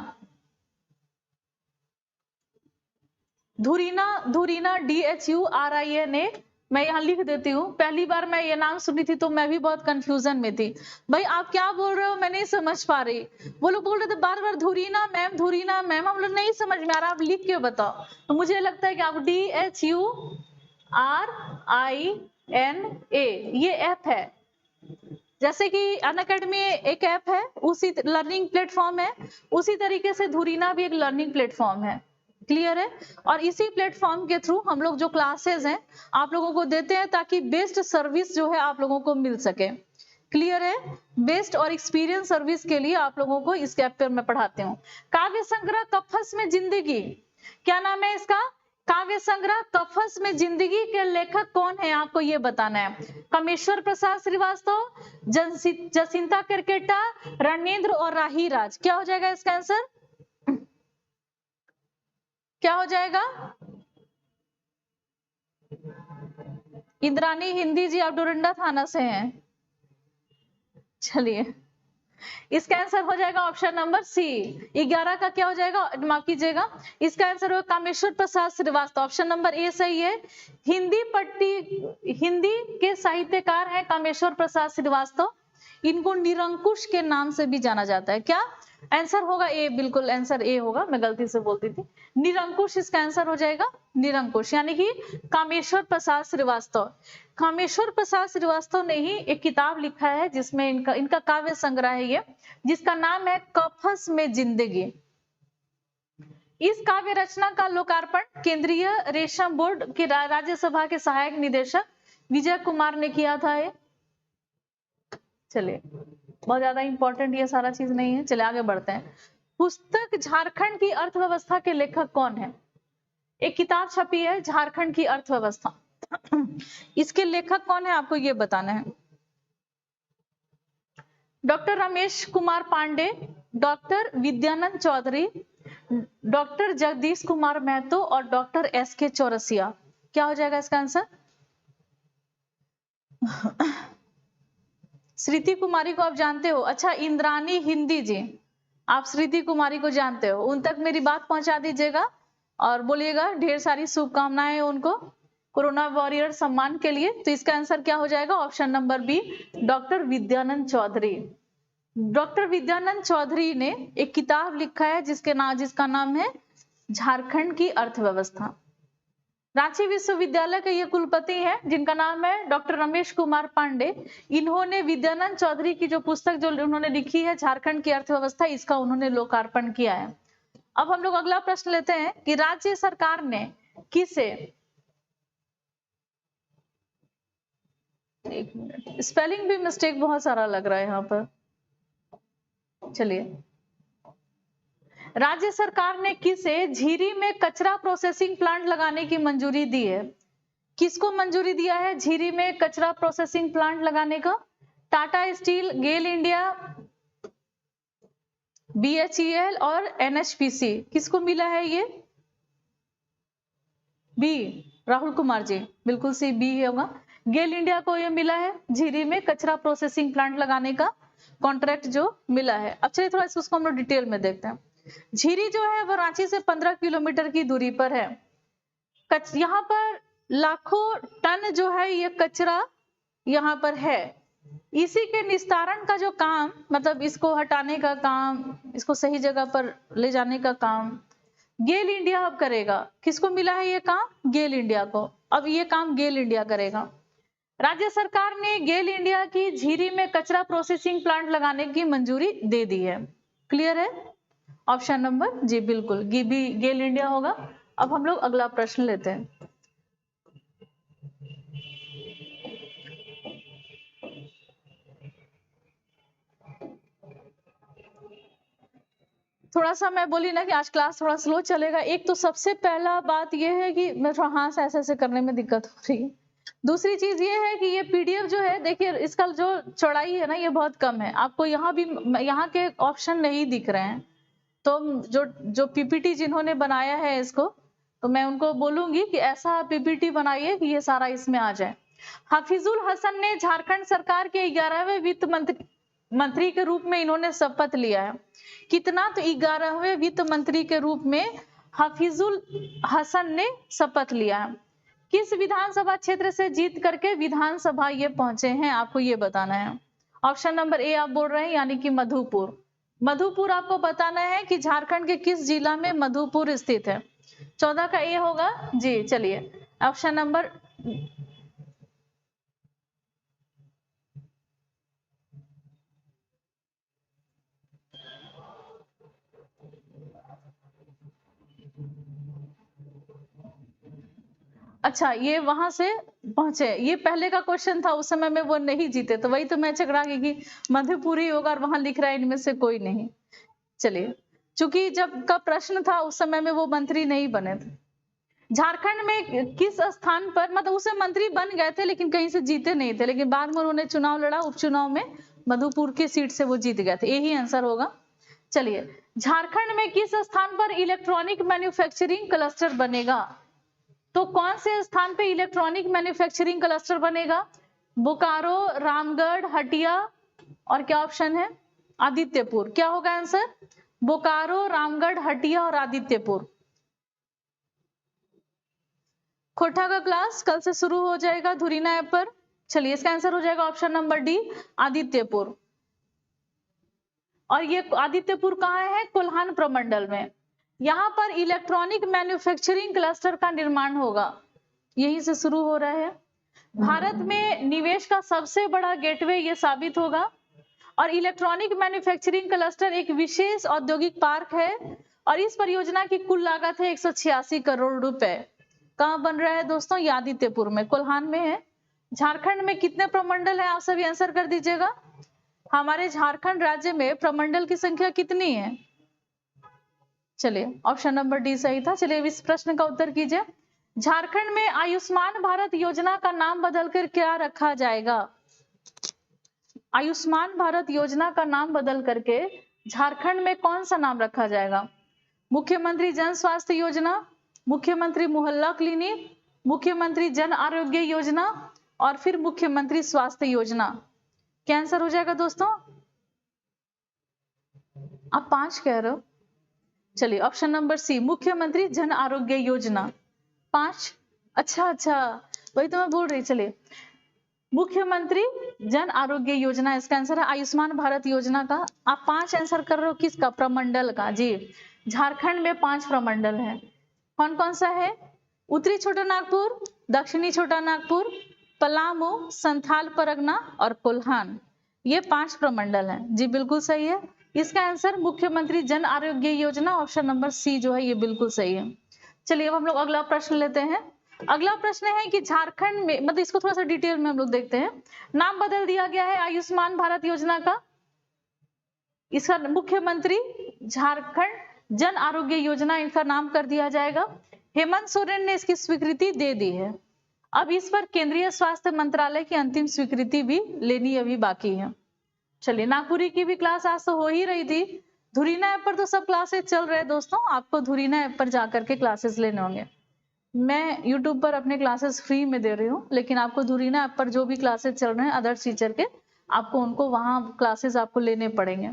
B: धुरीना DHURINA, मैं यहाँ लिख देती हूँ। पहली बार मैं ये नाम सुनी थी तो मैं भी बहुत कंफ्यूजन में थी, भाई आप क्या बोल रहे हो मैं नहीं समझ पा रही। वो लोग बोल रहे थे बार बार धुरीना मैम, हम लोग नहीं समझ में आ रहा, आप लिख के बताओ। तो मुझे लगता है कि आप DHURINA ये ऐप है, जैसे कि अनअकैडमी एक ऐप है, उसी लर्निंग प्लेटफॉर्म है, उसी तरीके से धुरीना भी एक लर्निंग प्लेटफॉर्म है, क्लियर है। और इसी प्लेटफॉर्म के थ्रू हम लोग जो क्लासेस हैं आप लोगों को देते हैं ताकि बेस्ट सर्विस जो है आप लोगों को मिल सके, क्लियर है। बेस्ट और एक्सपीरियंस सर्विस के लिए आप लोगों को इस ऐप पर मैं पढ़ाती हूँ। काव्य संग्रह कफस में जिंदगी, क्या नाम है इसका? काव्य संग्रह कफस में जिंदगी के लेखक कौन है, आपको ये बताना है। कामेश्वर प्रसाद श्रीवास्तव, जसिंता केरकेटा, रणेंद्र और राही राज। क्या हो जाएगा इसका आंसर? क्या हो जाएगा? इंद्रानी हिंदी जी, आप डोरंडा थाना से हैं। चलिए, इसका आंसर हो जाएगा ऑप्शन नंबर सी। 11 का क्या हो जाएगा, माफ कीजिएगा, इसका आंसर होगा कामेश्वर प्रसाद श्रीवास्तव। ऑप्शन नंबर ए सही है। हिंदी के साहित्यकार हैं कामेश्वर प्रसाद श्रीवास्तव। इनको निरंकुश के नाम से भी जाना जाता है। क्या आंसर होगा? ए, बिल्कुल आंसर ए होगा, मैं गलती से बोलती थी। निरंकुश इसका आंसर हो जाएगा, निरंकुश, यानी कि कामेश्वर प्रसाद श्रीवास्तव। कामेश्वर प्रसाद श्रीवास्तव ने ही एक किताब लिखा है जिसमें इनका काव्य संग्रह है ये, जिसका नाम है कफस में जिंदगी। इस काव्य रचना का लोकार्पण केंद्रीय रेशम बोर्ड के राज्यसभा के सहायक निदेशक विजय कुमार ने किया था। ये चलिए, बहुत ज्यादा इंपॉर्टेंट ये सारा चीज नहीं है। चलिए आगे बढ़ते हैं। पुस्तक झारखंड की अर्थव्यवस्था के लेखक कौन है? एक किताब छपी है झारखंड की अर्थव्यवस्था, इसके लेखक कौन है आपको ये बताना है। Doctor Ramesh Kumar Pandey, doctor Vidyanand Chaudhary, doctor Jagdish Kumar Mahato और डॉक्टर एस.के. चौरसिया। क्या हो जाएगा इसका आंसर? श्रुति कुमारी को आप जानते हो? अच्छा, इंद्रानी हिंदी जी, आप श्रुति कुमारी को जानते हो, उन तक मेरी बात पहुंचा दीजिएगा और बोलिएगा ढेर सारी शुभकामनाएं उनको कोरोना वॉरियर सम्मान के लिए। तो इसका आंसर क्या हो जाएगा? Option number B, doctor Vidyanand Chaudhary. Doctor Vidyanand Chaudhary ने एक किताब लिखा है जिसका नाम है झारखंड की अर्थव्यवस्था। रांची विश्वविद्यालय के ये कुलपति हैं जिनका नाम है डॉक्टर रमेश कुमार पांडे। इन्होंने विद्यानंद चौधरी की जो पुस्तक जो उन्होंने लिखी है झारखंड की अर्थव्यवस्था, इसका उन्होंने लोकार्पण किया है। अब हम लोग अगला प्रश्न लेते हैं कि राज्य सरकार ने किसे, एक मिनट, स्पेलिंग भी मिस्टेक बहुत सारा लग रहा है यहाँ पर। चलिए, राज्य सरकार ने किसे झीरी में कचरा प्रोसेसिंग प्लांट लगाने की मंजूरी दी है? किसको मंजूरी दिया है झीरी में कचरा प्रोसेसिंग प्लांट लगाने का? टाटा स्टील, गेल इंडिया, BHEL और NHPC। किसको मिला है ये? बी, राहुल कुमार जी, बिल्कुल सी बी होगा। गेल इंडिया को ये मिला है झीरी में कचरा प्रोसेसिंग प्लांट लगाने का कॉन्ट्रैक्ट जो मिला है। अब चलिए थोड़ा इसको हम लोग डिटेल में देखते हैं। झीरी जो है वो रांची से 15 किलोमीटर की दूरी पर है। यहाँ पर लाखों टन जो है ये कचरा यहाँ पर है। इसी के निस्तारण का जो काम, मतलब इसको हटाने का काम, इसको सही जगह पर ले जाने का काम गेल इंडिया अब करेगा। किसको मिला है ये काम? गेल इंडिया को। अब ये काम गेल इंडिया करेगा। राज्य सरकार ने गेल इंडिया की झीरी में कचरा प्रोसेसिंग प्लांट लगाने की मंजूरी दे दी है। क्लियर है? ऑप्शन नंबर जी, बिल्कुल गेल इंडिया होगा। अब हम लोग अगला प्रश्न लेते हैं। थोड़ा सा मैं बोली ना कि आज क्लास थोड़ा स्लो चलेगा। एक तो सबसे पहला बात यह है कि मैं थोड़ा हाथ ऐसे करने में दिक्कत हो रही है। दूसरी चीज ये है कि ये PDF जो है, देखिए इसका जो चौड़ाई है ना ये बहुत कम है। आपको यहाँ भी यहाँ के ऑप्शन नहीं दिख रहे हैं, तो जो PPT जिन्होंने बनाया है इसको, तो मैं उनको बोलूंगी कि ऐसा PPT बनाइए कि ये सारा इसमें आ जाए। हफीजुल हसन ने झारखंड सरकार के 11वें वित्त मंत्री के रूप में इन्होंने शपथ लिया है। कितना? तो 11वें वित्त मंत्री के रूप में हफीजुल हसन ने शपथ लिया है। किस विधानसभा क्षेत्र से जीत करके विधानसभा ये पहुंचे हैं, आपको ये बताना है। ऑप्शन नंबर ए आप बोल रहे हैं, यानी कि मधुपुर। मधुपुर आपको बताना है कि झारखंड के किस जिला में मधुपुर स्थित है। 14 का ए होगा जी। चलिए, ऑप्शन नंबर अच्छा, ये वहां से पहुंचे। ये पहले का क्वेश्चन था, उस समय में वो नहीं जीते, तो वही तो मैं चकरा गई कि मधुपुरी होगा और वहां लिख रहा है इनमें से कोई नहीं। चलिए, चूंकि जब का प्रश्न था उस समय में वो मंत्री नहीं बने थे। झारखंड में किस स्थान पर, मतलब उससे मंत्री बन गए थे लेकिन कहीं से जीते नहीं थे, लेकिन बाद में उन्होंने चुनाव लड़ा, उपचुनाव में मधुपुर की सीट से वो जीत गए थे, यही आंसर होगा। चलिए, झारखंड में किस स्थान पर इलेक्ट्रॉनिक मैन्युफैक्चरिंग क्लस्टर बनेगा? तो कौन से स्थान पे इलेक्ट्रॉनिक मैन्युफैक्चरिंग क्लस्टर बनेगा? बोकारो, रामगढ़, हटिया और क्या ऑप्शन है? आदित्यपुर। क्या होगा आंसर? बोकारो, रामगढ़, हटिया और आदित्यपुर। खोटा का क्लास कल से शुरू हो जाएगा धुरीना ऐप पर। चलिए, इसका आंसर हो जाएगा ऑप्शन नंबर डी, आदित्यपुर। और ये आदित्यपुर कहाँ है? कोल्हान प्रमंडल में। यहाँ पर इलेक्ट्रॉनिक मैन्युफैक्चरिंग क्लस्टर का निर्माण होगा, यहीं से शुरू हो रहा है। भारत में निवेश का सबसे बड़ा गेटवे ये साबित होगा। और इलेक्ट्रॉनिक मैन्युफैक्चरिंग क्लस्टर एक विशेष औद्योगिक पार्क है और इस परियोजना की कुल लागत है 186 करोड़ रुपए। कहाँ बन रहा है दोस्तों? ये आदित्यपुर में, कोल्हान में है। झारखंड में कितने प्रमंडल है? आप सभी आंसर कर दीजिएगा। हमारे झारखंड राज्य में प्रमंडल की संख्या कितनी है? चलिए, ऑप्शन नंबर डी सही था। चलिए, इस प्रश्न का उत्तर कीजिए। झारखंड में आयुष्मान भारत योजना का नाम बदलकर क्या रखा जाएगा? आयुष्मान भारत योजना का नाम बदल करके झारखंड में कौन सा नाम रखा जाएगा? मुख्यमंत्री जन स्वास्थ्य योजना, मुख्यमंत्री मोहल्ला क्लिनिक, मुख्यमंत्री जन आरोग्य योजना और फिर मुख्यमंत्री स्वास्थ्य योजना। क्या आंसर हो जाएगा दोस्तों? आप 5 कह रहे हो। चलिए, ऑप्शन नंबर सी, मुख्यमंत्री जन आरोग्य योजना। 5? अच्छा, वही तो मैं बोल रही। चलिए, मुख्यमंत्री जन आरोग्य योजना इसका आंसर है, आयुष्मान भारत योजना का। आप 5 आंसर कर रहे हो, किसका? प्रमंडल का। जी, झारखंड में 5 प्रमंडल है। कौन कौन सा है? उत्तरी छोटा नागपुर, दक्षिणी छोटा नागपुर, पलामू, संथाल परगना और कोल्हान। ये 5 प्रमंडल हैं। जी, बिल्कुल सही है। इसका आंसर मुख्यमंत्री जन आरोग्य योजना, ऑप्शन नंबर सी जो है ये बिल्कुल सही है। चलिए, अब हम लोग अगला प्रश्न लेते हैं। अगला प्रश्न है कि झारखंड में, मतलब इसको थोड़ा सा डिटेल में हम लोग देखते हैं। नाम बदल दिया गया है आयुष्मान भारत योजना का। इसका मुख्यमंत्री झारखंड जन आरोग्य योजना इनका नाम कर दिया जाएगा। हेमंत सोरेन ने इसकी स्वीकृति दे दी है। अब इस पर केंद्रीय स्वास्थ्य मंत्रालय की अंतिम स्वीकृति भी लेनी अभी बाकी है। चलिए, नागपुरी की भी क्लास आज तो हो ही रही थी। धुरीना ऐप पर तो सब क्लासेस चल रहे हैं दोस्तों, आपको धुरीना ऐप पर जाकर के क्लासेस लेने होंगे। मैं YouTube पर अपने क्लासेस फ्री में दे रही हूँ, लेकिन आपको धुरीना ऐप पर जो भी क्लासेस चल रहे हैं अदर्स टीचर के, आपको उनको वहां क्लासेस आपको लेने पड़ेंगे,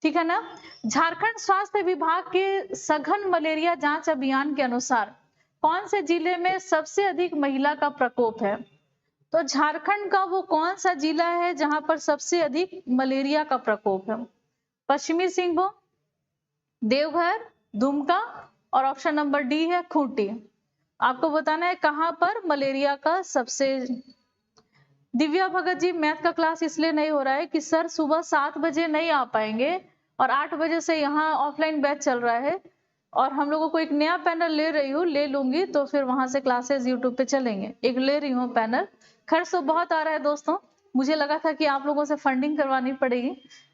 B: ठीक है ना। झारखंड स्वास्थ्य विभाग के सघन मलेरिया जांच अभियान के अनुसार कौन से जिले में सबसे अधिक महिला का प्रकोप है? तो झारखंड का वो कौन सा जिला है जहां पर सबसे अधिक मलेरिया का प्रकोप है? पश्चिमी सिंहभूम, देवघर, दुमका और ऑप्शन नंबर डी है खूंटी। आपको बताना है कहां पर मलेरिया का सबसे। दिव्या भगत जी, मैथ का क्लास इसलिए नहीं हो रहा है कि सर सुबह 7 बजे नहीं आ पाएंगे और 8 बजे से यहाँ ऑफलाइन बैच चल रहा है और हम लोगों को एक नया पैनल ले लूंगी तो फिर वहां से क्लासेस यूट्यूब पे चलेंगे। एक ले रही हूँ पैनल, खर्च तो बहुत आ रहा है दोस्तों। मुझे लगा था कि आप लोगों से फंडिंग करवानी पड़ेगी,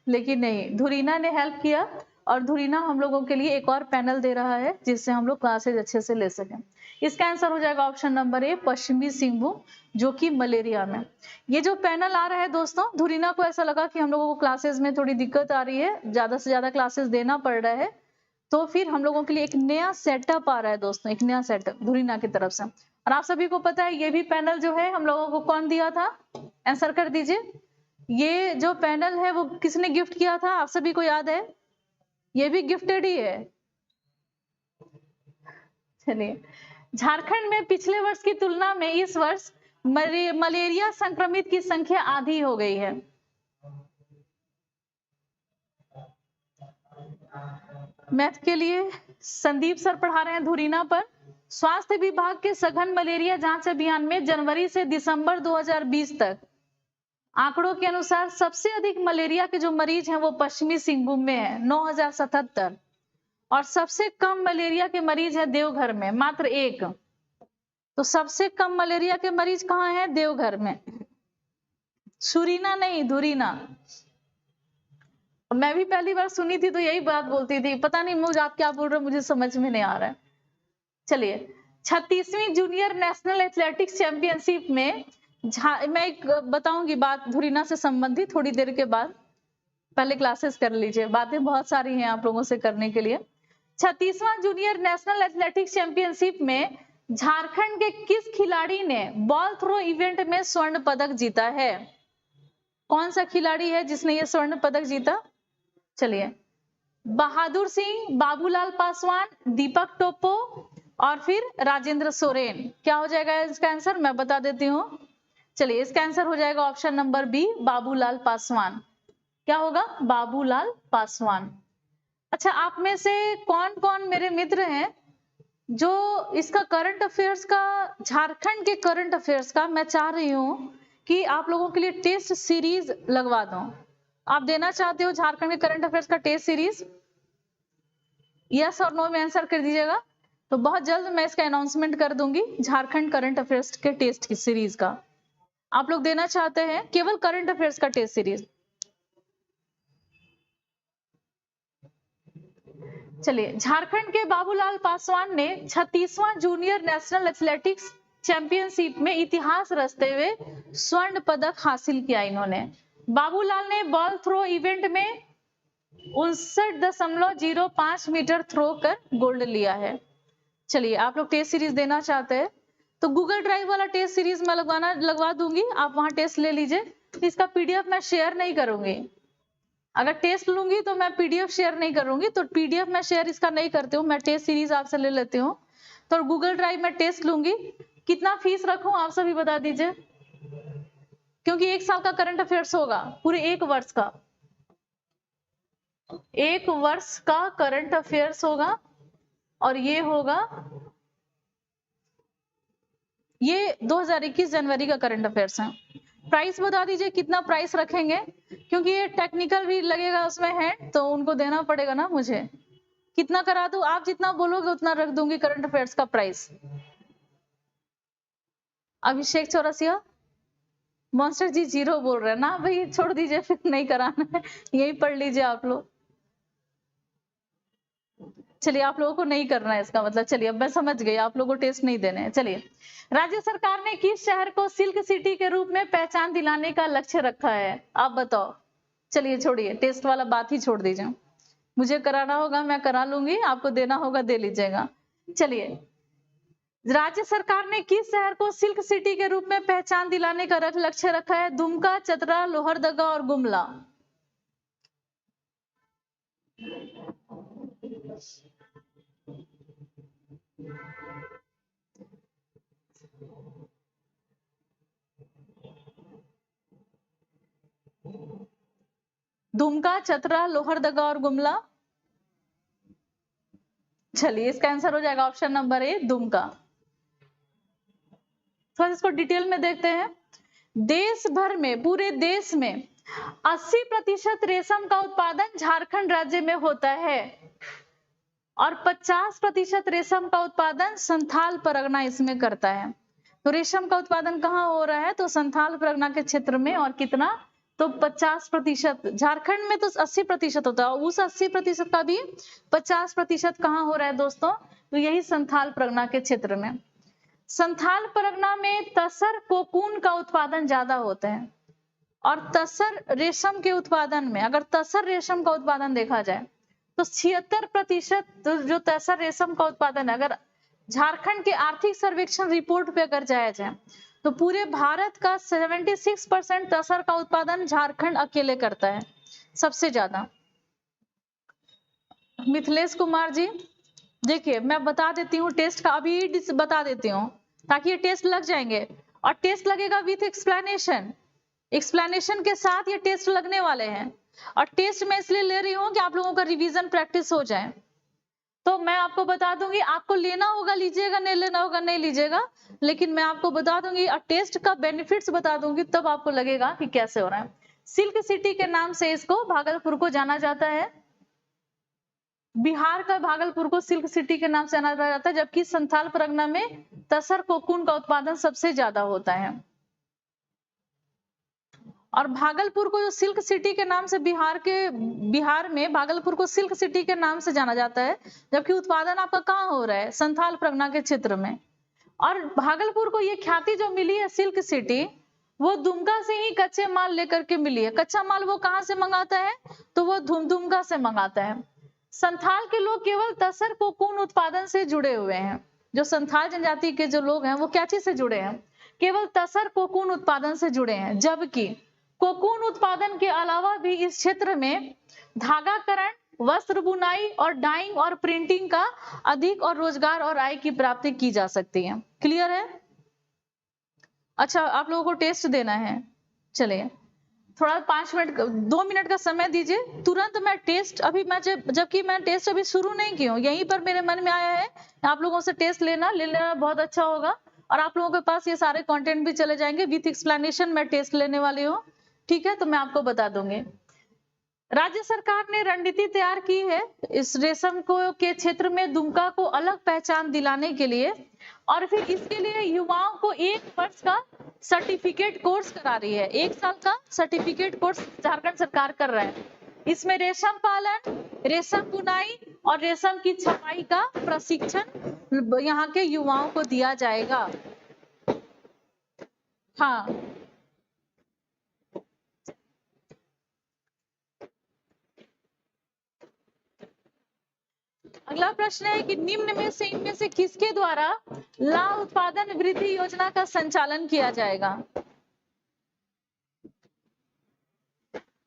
B: लेकिन नहीं, धुरीना ने हेल्प किया और धुरीना हम लोगों के लिए एक और पैनल दे रहा है जिससे हम लोग क्लासेज अच्छे से ले सकें। इसका आंसर हो जाएगा ऑप्शन नंबर ए, पश्चिमी सिंहभूम, जो कि मलेरिया में। ये जो पैनल आ रहा है दोस्तों, धुरीना को ऐसा लगा कि हम लोगों को क्लासेस में थोड़ी दिक्कत आ रही है, ज्यादा से ज्यादा क्लासेस देना पड़ रहा है, तो फिर हम लोगों के लिए एक नया सेटअप आ रहा है दोस्तों, एक नया सेटअप धुरीना की तरफ से। और आप सभी को पता है ये भी पैनल जो है हम लोगों को कौन दिया था? आंसर कर दीजिए। ये जो पैनल है वो किसने गिफ्ट किया था? आप सभी को याद है? ये भी गिफ्टेड ही है। चलिए, झारखंड में पिछले वर्ष की तुलना में इस वर्ष मलेरिया संक्रमित की संख्या आधी हो गई है। मैथ के लिए संदीप सर पढ़ा रहे हैं धुरीना पर। स्वास्थ्य विभाग के सघन मलेरिया जांच अभियान में जनवरी से दिसंबर 2020 तक आंकड़ों के अनुसार सबसे अधिक मलेरिया के जो मरीज हैं वो पश्चिमी सिंहभूम में है, 9077, और सबसे कम मलेरिया के मरीज है देवघर में, मात्र 1। तो सबसे कम मलेरिया के मरीज कहाँ हैं? देवघर में। सुरीना नहीं, धुरीना। मैं भी पहली बार सुनी थी तो यही बात बोलती थी, पता नहीं मुझे आप क्या बोल रहे हो, मुझे समझ में नहीं आ रहा है। चलिए, 36वीं जूनियर नेशनल एथलेटिक्स चैंपियनशिप में मैं एक बताऊंगी बात धुरीना से संबंधित थोड़ी देर के बाद, पहले क्लासेस कर लीजिए, बातें बहुत सारी हैं आप लोगों से करने के लिए। 36वां जूनियर नेशनल एथलेटिक्स चैंपियनशिप में झारखंड के किस खिलाड़ी ने बॉल थ्रो इवेंट में स्वर्ण पदक जीता है? कौन सा खिलाड़ी है जिसने ये स्वर्ण पदक जीता? चलिए, बहादुर सिंह, बाबूलाल पासवान, दीपक टोप्पो और फिर राजेंद्र सोरेन। क्या हो जाएगा इसका आंसर? मैं बता देती हूँ। चलिए, इसका आंसर हो जाएगा option number B, Babulal Paswan. क्या होगा? बाबूलाल पासवान। अच्छा, आप में से कौन कौन मेरे मित्र हैं जो इसका करंट अफेयर्स का, झारखंड के करंट अफेयर्स का मैं चाह रही हूँ कि आप लोगों के लिए टेस्ट सीरीज लगवा दूं? आप देना चाहते हो झारखंड के करंट अफेयर्स का टेस्ट सीरीज? यस और नो में आंसर कर दीजिएगा। तो बहुत जल्द मैं इसका अनाउंसमेंट कर दूंगी, झारखंड करंट अफेयर्स के टेस्ट की सीरीज का। आप लोग देना चाहते हैं केवल करंट अफेयर्स का टेस्ट सीरीज? चलिए, झारखंड के बाबूलाल पासवान ने 36वां जूनियर नेशनल एथलेटिक्स चैंपियनशिप में इतिहास रचते हुए स्वर्ण पदक हासिल किया। इन्होंने, बाबूलाल ने बॉल थ्रो इवेंट में 59.05 मीटर थ्रो कर गोल्ड लिया है। चलिए, आप लोग टेस्ट सीरीज देना चाहते हैं तो गूगल ड्राइव वाला टेस्ट सीरीज मैं लगवा दूंगी, आप वहां टेस्ट ले लीजिए। इसका पीडीएफ मैं शेयर नहीं करूंगी, अगर टेस्ट लूंगी तो मैं पीडीएफ शेयर नहीं करूंगी, तो पीडीएफ मैं शेयर इसका नहीं करती हूँ, मैं टेस्ट सीरीज आपसे ले लेती हूँ। तो गूगल ड्राइव में टेस्ट लूंगी। कितना फीस रखूं आप सभी बता दीजिए, क्योंकि 1 साल का करंट अफेयर्स होगा, पूरे 1 वर्ष का, 1 वर्ष का करंट अफेयर्स होगा और ये होगा, ये 2021 जनवरी का करंट अफेयर्स है। प्राइस बता दीजिए कितना प्राइस रखेंगे, क्योंकि ये टेक्निकल भी लगेगा उसमें है तो उनको देना पड़ेगा ना मुझे। कितना करा दूं? आप जितना बोलोगे उतना रख दूंगी करंट अफेयर्स का प्राइस। अभिषेक चौरसिया, मॉन्स्टर जी 0 बोल रहे हैं ना भाई, छोड़ दीजिए फिर नहीं कराना है, यही पढ़ लीजिए आप लोग। चलिए, आप लोगों को नहीं करना है इसका मतलब। चलिए, अब मैं समझ गई, आप लोगों को टेस्ट नहीं देने हैं। चलिए, राज्य सरकार ने किस शहर को सिल्क सिटी के रूप में पहचान दिलाने का लक्ष्य रखा है? आप बताओ। चलिए, छोड़िए, टेस्ट वाला बात ही छोड़ दीजिए, मुझे कराना होगा मैं करा लूंगी, आपको देना होगा दे लीजिएगा। चलिए, राज्य सरकार ने किस शहर को सिल्क सिटी के रूप में पहचान दिलाने का लक्ष्य रखा है? दुमका, चतरा, लोहरदगा और गुमला। दुमका, चतरा, लोहरदगा और गुमला। चलिए, इसका आंसर हो जाएगा ऑप्शन नंबर ए, दुमका। थोड़ा इसको डिटेल में देखते हैं। देश भर में, पूरे देश में 80% रेशम का उत्पादन झारखंड राज्य में होता है और 50% रेशम का उत्पादन संथाल परगना इसमें करता है। तो रेशम का उत्पादन कहाँ हो रहा है? तो संथाल परगना के क्षेत्र में। और कितना? तो 50%। झारखंड में तो 80% होता है, उस 80% का भी 50% कहाँ हो रहा है दोस्तों? तो यही संथाल परगना के क्षेत्र में। संथाल परगना में तसर कोकून का उत्पादन ज्यादा होता है और तसर रेशम के उत्पादन में, अगर तसर रेशम का उत्पादन देखा जाए तो 76% जो तसर रेशम का उत्पादन है, अगर झारखंड के आर्थिक सर्वेक्षण रिपोर्ट पे अगर जाया जाए तो पूरे भारत का 76% तसर का उत्पादन झारखंड अकेले करता है, सबसे ज्यादा। मिथिलेश कुमार जी, देखिए मैं बता देती हूँ टेस्ट का, अभी बता देती हूँ ताकि ये टेस्ट लग जाएंगे। और टेस्ट लगेगा विथ एक्सप्लेनेशन, एक्सप्लेनेशन के साथ ये टेस्ट लगने वाले हैं। और टेस्ट मैं इसलिए ले रही हूँ कि आप लोगों का रिवीजन प्रैक्टिस हो जाए। तो मैं आपको बता दूंगी, आपको लेना होगा लीजिएगा, नहीं लेना होगा नहीं लीजिएगा, लेकिन मैं आपको बता दूंगी और टेस्ट का बेनिफिट्स बता दूंगी, तब आपको लगेगा कि कैसे हो रहा है। सिल्क सिटी के नाम से इसको भागलपुर को जाना जाता है, बिहार का भागलपुर को सिल्क सिटी के नाम से जाना जाता है, जबकि संथाल परगना में तसर कोकून का उत्पादन सबसे ज्यादा होता है। और भागलपुर को जो सिल्क सिटी के नाम से बिहार में भागलपुर को सिल्क सिटी के नाम से जाना जाता है, जबकि उत्पादन आपका कहाँ हो रहा है? संथाल परगना के क्षेत्र में। और भागलपुर को ये ख्याति जो मिली है सिल्क सिटी, वो दुमका से ही कच्चे माल लेकर के मिली है। कच्चा माल वो कहाँ से मंगाता है, तो वो दुमका से मंगाता है। संथाल के लोग केवल तसर कोकून उत्पादन से जुड़े हुए हैं। जो संथाल जनजाति के जो लोग हैं वो क्या चीज से जुड़े हैं, केवल तसर कोकून उत्पादन से जुड़े हैं। जबकि कोकून उत्पादन के अलावा भी इस क्षेत्र में धागाकरण, वस्त्र बुनाई और डाइंग और प्रिंटिंग का अधिक और रोजगार और आय की प्राप्ति की जा सकती है। क्लियर है? अच्छा, आप लोगों को टेस्ट देना है। चलिए थोड़ा 5 मिनट 2 मिनट का समय दीजिए, तुरंत मैं टेस्ट, अभी मैं जबकि मैं टेस्ट अभी शुरू नहीं की हूँ, यहीं पर मेरे मन में आया है आप लोगों से टेस्ट ले लेना बहुत अच्छा होगा। और आप लोगों के पास ये सारे कंटेंट भी चले जाएंगे विथ एक्सप्लेनेशन। मैं टेस्ट लेने वाली हूँ, ठीक है? तो मैं आपको बता दूंगी। राज्य सरकार ने रणनीति तैयार की है इस रेशम को के क्षेत्र में दुमका को अलग पहचान दिलाने के लिए, और फिर इसके लिए युवाओं को 1 वर्ष का सर्टिफिकेट कोर्स करा रही है। 1 साल का सर्टिफिकेट कोर्स झारखंड सरकार कर रहा है। इसमें रेशम पालन, रेशम बुनाई और रेशम की छपाई का प्रशिक्षण यहाँ के युवाओं को दिया जाएगा। हाँ, अगला प्रश्न है कि निम्न में से इनमें से किसके द्वारा ला उत्पादन वृद्धि योजना का संचालन किया जाएगा?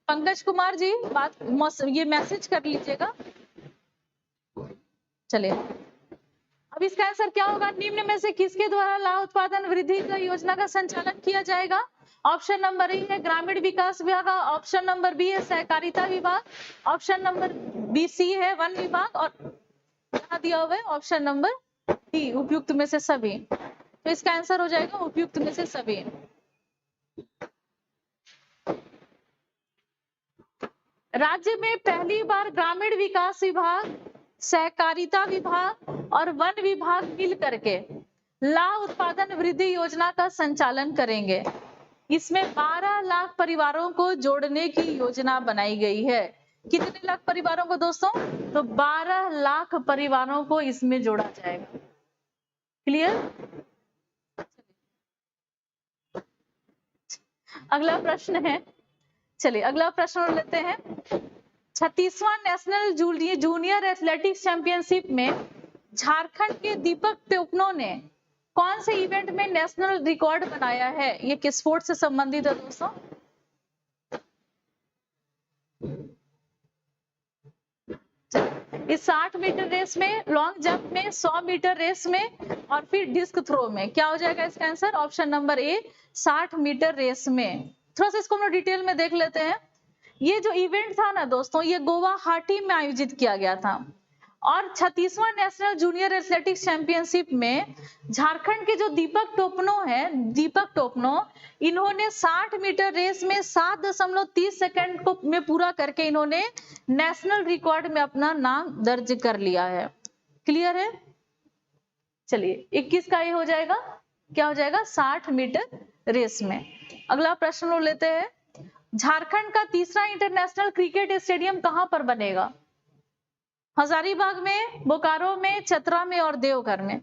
B: पंकज कुमार जी ये मैसेज कर लीजिएगा। चलिए, अब इसका आंसर क्या होगा? निम्न में से किसके द्वारा ला उत्पादन वृद्धि योजना का संचालन किया जाएगा? ऑप्शन नंबर ए है ग्रामीण विकास विभाग, ऑप्शन नंबर बी है सहकारिता विभाग, ऑप्शन नंबर बी सी है वन विभाग, और यहाँ दिया हुआ है ऑप्शन नंबर डी उपयुक्त में से सभी। तो इसका आंसर हो जाएगा उपयुक्त में से सभी। राज्य में पहली बार ग्रामीण विकास विभाग, सहकारिता विभाग और वन विभाग मिल करके ला उत्पादन वृद्धि योजना का संचालन करेंगे। इसमें 12 लाख परिवारों को जोड़ने की योजना बनाई गई है। कितने लाख परिवारों को दोस्तों? तो 12 लाख परिवारों को इसमें जोड़ा जाएगा। क्लियर? अगला प्रश्न है, चलिए अगला प्रश्न लेते हैं। 36वां नेशनल जूनियर एथलेटिक्स चैंपियनशिप में झारखंड के दीपक टोपनो ने कौन से इवेंट में नेशनल रिकॉर्ड बनाया है? ये किस स्पोर्ट से संबंधित है दोस्तों? इस 60 मीटर रेस में, लॉन्ग जंप में, 100 मीटर रेस में और फिर डिस्क थ्रो में। क्या हो जाएगा इसका answer? Option number A 60 metre race में। थोड़ा सा इसको हम लोग डिटेल में देख लेते हैं। ये जो इवेंट था ना दोस्तों, ये गुवाहाटी में आयोजित किया गया था और 36वां नेशनल जूनियर एथलेटिक्स चैंपियनशिप में झारखंड के जो दीपक टोपनो, इन्होंने 60 मीटर रेस में 7.30 सेकंड को में पूरा करके इन्होंने नेशनल रिकॉर्ड में अपना नाम दर्ज कर लिया है। क्लियर है? चलिए 21 का ये हो जाएगा, क्या हो जाएगा? 60 मीटर रेस में। अगला प्रश्न लेते हैं। झारखंड का तीसरा इंटरनेशनल क्रिकेट स्टेडियम कहां पर बनेगा? हजारीबाग में, बोकारो में, चतरा में और देवघर में।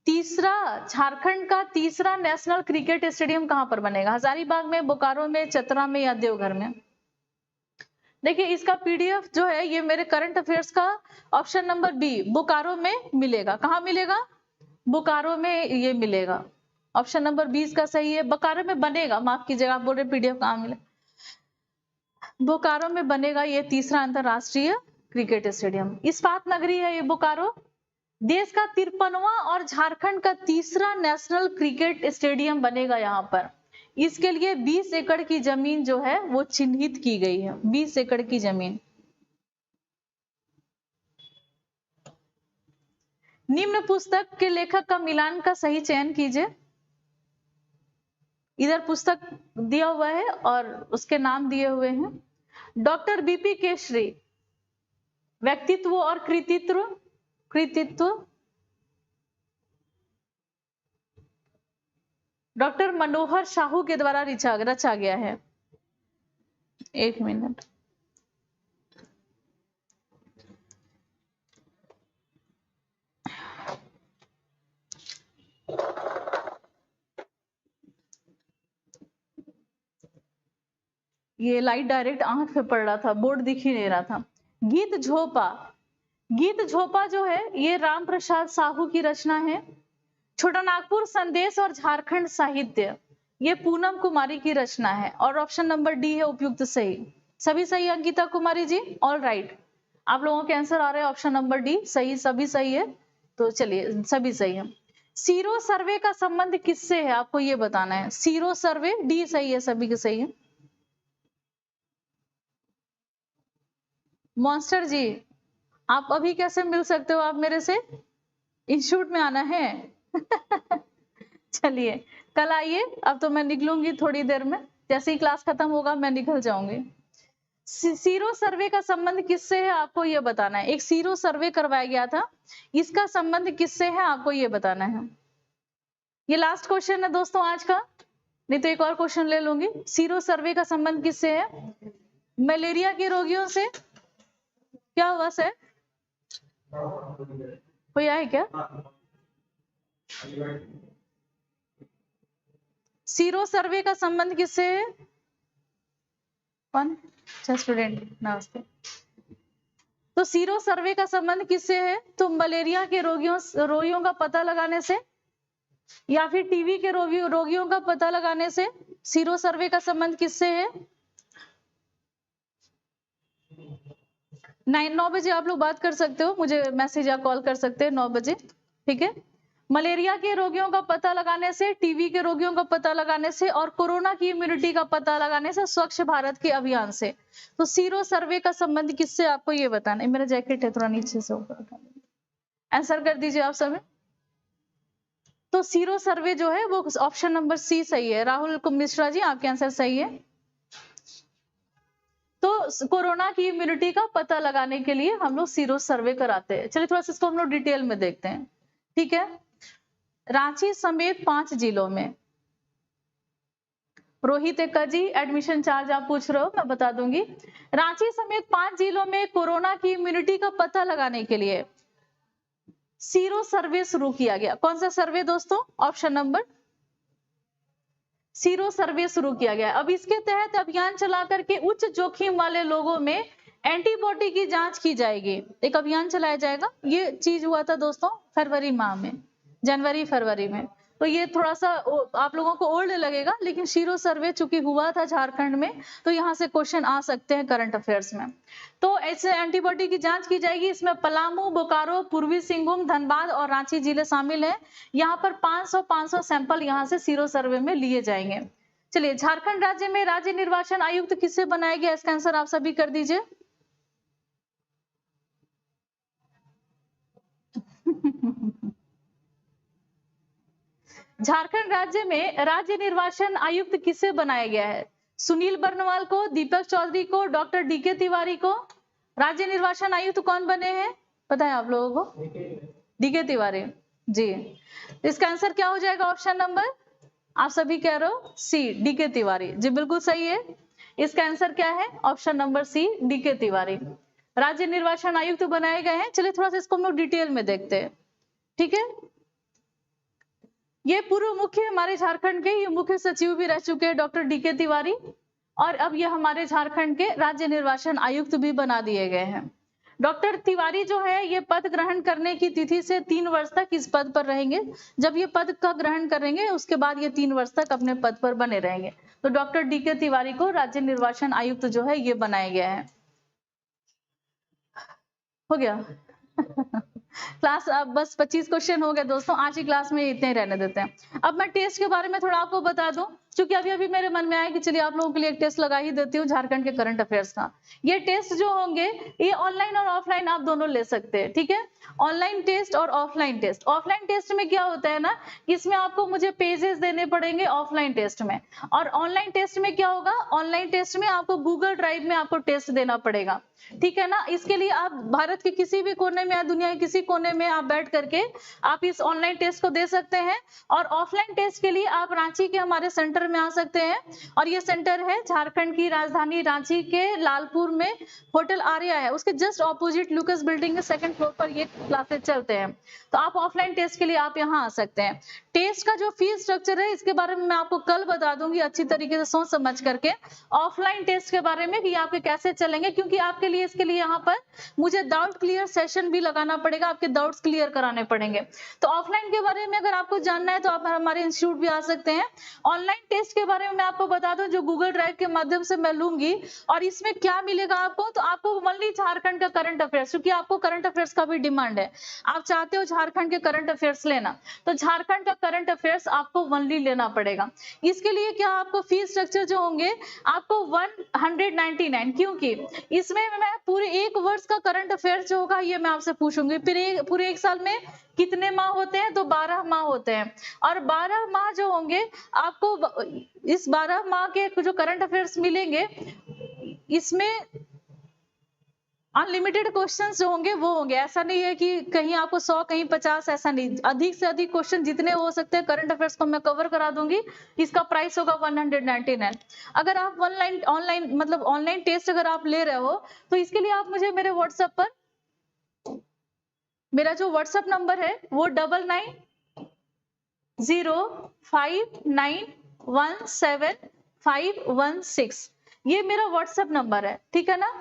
B: झारखंड का तीसरा नेशनल क्रिकेट स्टेडियम कहां पर बनेगा? हजारीबाग में, बोकारो में, चतरा में या देवघर में? देखिए इसका पीडीएफ जो है ये मेरे करंट अफेयर्स का ऑप्शन नंबर बी बोकारो में मिलेगा। कहां मिलेगा? बोकारो में ये मिलेगा। ऑप्शन नंबर 20 का सही है। बोकारो में बनेगा, माफ कीजिएगा, आप बोल रहे पीडीएफ कहां मिले? बोकारो में बनेगा ये तीसरा अंतरराष्ट्रीय क्रिकेट स्टेडियम। इस्पात नगरी है ये बोकारो। देश का 53वां और झारखंड का तीसरा नेशनल क्रिकेट स्टेडियम बनेगा यहाँ पर। इसके लिए 20 एकड़ की जमीन जो है वो चिन्हित की गई है। 20 एकड़ की जमीन। निम्न पुस्तक के लेखक का मिलान का सही चयन कीजिए। इधर पुस्तक दिया हुआ है और उसके नाम दिए हुए हैं। डॉक्टर बीपी केसरी, व्यक्तित्व और कृतित्व। डॉक्टर मनोहर साहू के द्वारा रचा गया है। 1 मिनट। ये लाइट डायरेक्ट आंख पे पड़ रहा था, बोर्ड दिख ही नहीं रहा था। गीत झोपा, गीत झोपा जो है ये राम प्रसाद साहू की रचना है। छोटा नागपुर संदेश और झारखंड साहित्य ये पूनम कुमारी की रचना है। और ऑप्शन नंबर डी है उपयुक्त सही। सभी सही अंकिता कुमारी जी, ऑल राइट। आप लोगों के आंसर आ रहे हैं ऑप्शन नंबर डी सही, सभी सही है। तो चलिए सभी सही है। सीरो सर्वे का संबंध किससे है आपको ये बताना है। सीरो सर्वे डी सही है, सभी के सही है। मॉन्स्टर जी आप अभी कैसे मिल सकते हो, आप मेरे से इंस्टीट्यूट में आना है। चलिए कल आइए, अब तो मैं निकलूंगी थोड़ी देर में, जैसे ही क्लास खत्म होगा मैं निकल जाऊंगी। सीरो सर्वे का संबंध किससे है आपको ये बताना है। एक सीरो सर्वे करवाया गया था, इसका संबंध किससे है आपको ये बताना है। ये लास्ट क्वेश्चन है दोस्तों आज का, नहीं तो एक और क्वेश्चन ले लूंगी। सीरो सर्वे का संबंध किससे है। मलेरिया के रोगियों से। क्या हुआ सर, कोई आए क्या। सीरो सर्वे का संबंध किससे है। कौन, अच्छा स्टूडेंट नमस्ते। तो सीरो सर्वे का संबंध किससे है, तो मलेरिया के रोगियों का पता लगाने से या फिर टीबी के रोगियों का पता लगाने से। सीरो सर्वे का संबंध किससे है। 9 बजे आप लोग बात कर सकते हो, मुझे मैसेज या कॉल कर सकते हैं 9 बजे, ठीक है। मलेरिया के रोगियों का पता लगाने से, टीबी के रोगियों का पता लगाने से और कोरोना की इम्यूनिटी का पता लगाने से, स्वच्छ भारत के अभियान से। तो सीरो सर्वे का संबंध किससे आपको ये बताना है। मेरा जैकेट है थोड़ा नीचे से ऊपर उठा लीजिए, आंसर कर दीजिए आप सभी। तो सीरो सर्वे जो है वो ऑप्शन नंबर सी सही है। राहुल मिश्रा जी आपके आंसर सही है। तो कोरोना की इम्यूनिटी का पता लगाने के लिए हम लोग सीरो सर्वे कराते हैं। चलिए थोड़ा सा इसको हम लोग डिटेल में देखते हैं, ठीक है। रांची समेत 5 जिलों में, रोहित एक्का जी एडमिशन चार्ज आप पूछ रहे हो, मैं बता दूंगी। रांची समेत 5 जिलों में कोरोना की इम्यूनिटी का पता लगाने के लिए सीरो सर्वे शुरू किया गया। कौन सा सर्वे दोस्तों, ऑप्शन नंबर सीरो सर्वे शुरू किया गया। अब इसके तहत अभियान चला करके उच्च जोखिम वाले लोगों में एंटीबॉडी की जांच की जाएगी। एक अभियान चलाया जाएगा, ये चीज हुआ था दोस्तों फरवरी माह में, जनवरी फरवरी में। तो ये थोड़ा सा आप लोगों को ओल्ड लगेगा, लेकिन सीरो सर्वे चूंकि हुआ था झारखंड में, तो यहाँ से क्वेश्चन आ सकते हैं करंट अफेयर्स में। तो ऐसे एंटीबॉडी की जांच की जाएगी। इसमें पलामू, बोकारो, पूर्वी सिंहभूम, धनबाद और रांची जिले शामिल हैं। यहाँ पर 500 सैंपल यहाँ से सीरो सर्वे में लिए जाएंगे। चलिए झारखंड राज्य में राज्य निर्वाचन आयुक्त किससे बनाया गया, इसका आंसर आप सभी कर दीजिए। झारखंड राज्य में राज्य निर्वाचन आयुक्त किसे बनाया गया है। सुनील बर्नवाल को, दीपक चौधरी को, डॉक्टर डीके तिवारी को। राज्य निर्वाचन आयुक्त कौन बने हैं पता है आप लोगों को, डीके तिवारी जी। इसका आंसर क्या हो जाएगा, ऑप्शन नंबर आप सभी कह रहे हो सी, डीके तिवारी जी, बिल्कुल सही है। इसका आंसर क्या है, option number C, D K Tiwari राज्य निर्वाचन आयुक्त बनाए गए हैं। चलिए थोड़ा सा इसको हम लोग डिटेल में देखते हैं, ठीक है। ये पूर्व मुख्य हमारे झारखंड के, ये मुख्य सचिव भी रह चुके हैं डॉक्टर डीके तिवारी, और अब ये हमारे झारखंड के राज्य निर्वाचन आयुक्त भी बना दिए गए हैं। डॉक्टर तिवारी जो है ये पद ग्रहण करने की तिथि से 3 वर्ष तक इस पद पर रहेंगे। जब ये पद का ग्रहण करेंगे उसके बाद ये 3 वर्ष तक अपने पद पर बने रहेंगे। तो डॉक्टर डीके तिवारी को राज्य निर्वाचन आयुक्त जो है ये बनाया गया है। हो गया क्लास अब बस 25 क्वेश्चन हो गए दोस्तों, आज की क्लास में इतने ही रहने देते हैं। अब मैं टेस्ट के बारे में थोड़ा आपको बता दूं, क्योंकि अभी अभी मेरे मन में आया कि चलिए आप लोगों के लिए एक टेस्ट लगा ही देती हूँ झारखंड के करंट अफेयर्स का। ये टेस्ट जो होंगे ये ऑनलाइन और ऑफलाइन आप दोनों ले सकते हैं, ठीक है। ऑनलाइन टेस्ट और ऑफलाइन टेस्ट। ऑफलाइन टेस्ट में क्या होता है ना, इसमें आपको मुझे पेजेस देने पड़ेंगे ऑफलाइन टेस्ट में, और ऑनलाइन टेस्ट में क्या होगा, ऑनलाइन टेस्ट में आपको गूगल ड्राइव में आपको टेस्ट देना पड़ेगा, ठीक है ना। इसके लिए आप भारत के किसी भी कोने में या दुनिया के किसी कोने में आप बैठ करके आप इस ऑनलाइन टेस्ट को दे सकते हैं। और ऑफलाइन टेस्ट के लिए आप रांची के हमारे सेंटर में आ सकते हैं। और ये सेंटर है झारखंड की राजधानी रांची के लालपुर में, होटल आर्या है, उसके जस्ट ऑपोजिट लुकस बिल्डिंग के 2nd फ्लोर पर ये क्लासेस चलते हैं। तो आप ऑफलाइन टेस्ट के लिए आप यहाँ आ सकते हैं। टेस्ट का जो फीस स्ट्रक्चर है इसके बारे में मैं आपको कल बता दूंगी अच्छी तरीके से सोच समझ करके, ऑफलाइन टेस्ट के बारे में कि आपके कैसे चलेंगे, क्योंकि आपके लिए इसके लिए यहाँ पर मुझे डाउट क्लियर सेशन भी लगाना पड़ेगा, आपके डाउट्स क्लियर कराने पड़ेंगे। तो ऑफलाइन के बारे में अगर आपको जानना है तो आप हमारे इंस्टीट्यूट भी आ सकते हैं। ऑनलाइन टेस्ट के बारे में मैं आपको बता दूं, जो गूगल ड्राइव के माध्यम से मैं लूंगी, और इसमें क्या मिलेगा आपको, तो आपको ओनली झारखंड का करंट अफेयर्स, क्योंकि आपको करंट अफेयर्स का भी डिमांड है, आप चाहते हो झारखंड के करंट अफेयर्स लेना, तो झारखंड का करंट अफेयर्स आपको ओनली लेना पड़ेगा। इसके लिए क्या आपको फीस स्ट्रक्चर जो होंगे आपको 199, क्योंकि इसमें मैं पूरे 1 वर्ष का करंट अफेयर्स जो होगा ये मैं आपसे पूछूंगी। पूरे 1 साल में कितने माह होते हैं, तो 12 माह होते हैं, और 12 माह जो होंगे आपको इस 12 माह के जो करंट अफेयर्स मिलेंगे इसमें अनलिमिटेड क्वेश्चंस जो होंगे वो होंगे। ऐसा नहीं है कि कहीं आपको 100 कहीं 50, ऐसा नहीं, अधिक से अधिक क्वेश्चन जितने हो सकते हैं करंट अफेयर्स को मैं कवर करा दूंगी। इसका प्राइस होगा 199। अगर आप ऑनलाइन मतलब ऑनलाइन टेस्ट अगर आप ले रहे हो तो इसके लिए आप मुझे मेरे व्हाट्सएप पर, मेरा जो व्हाट्सएप नंबर है वो 9905917516, ये मेरा व्हाट्सएप नंबर है, ठीक है ना।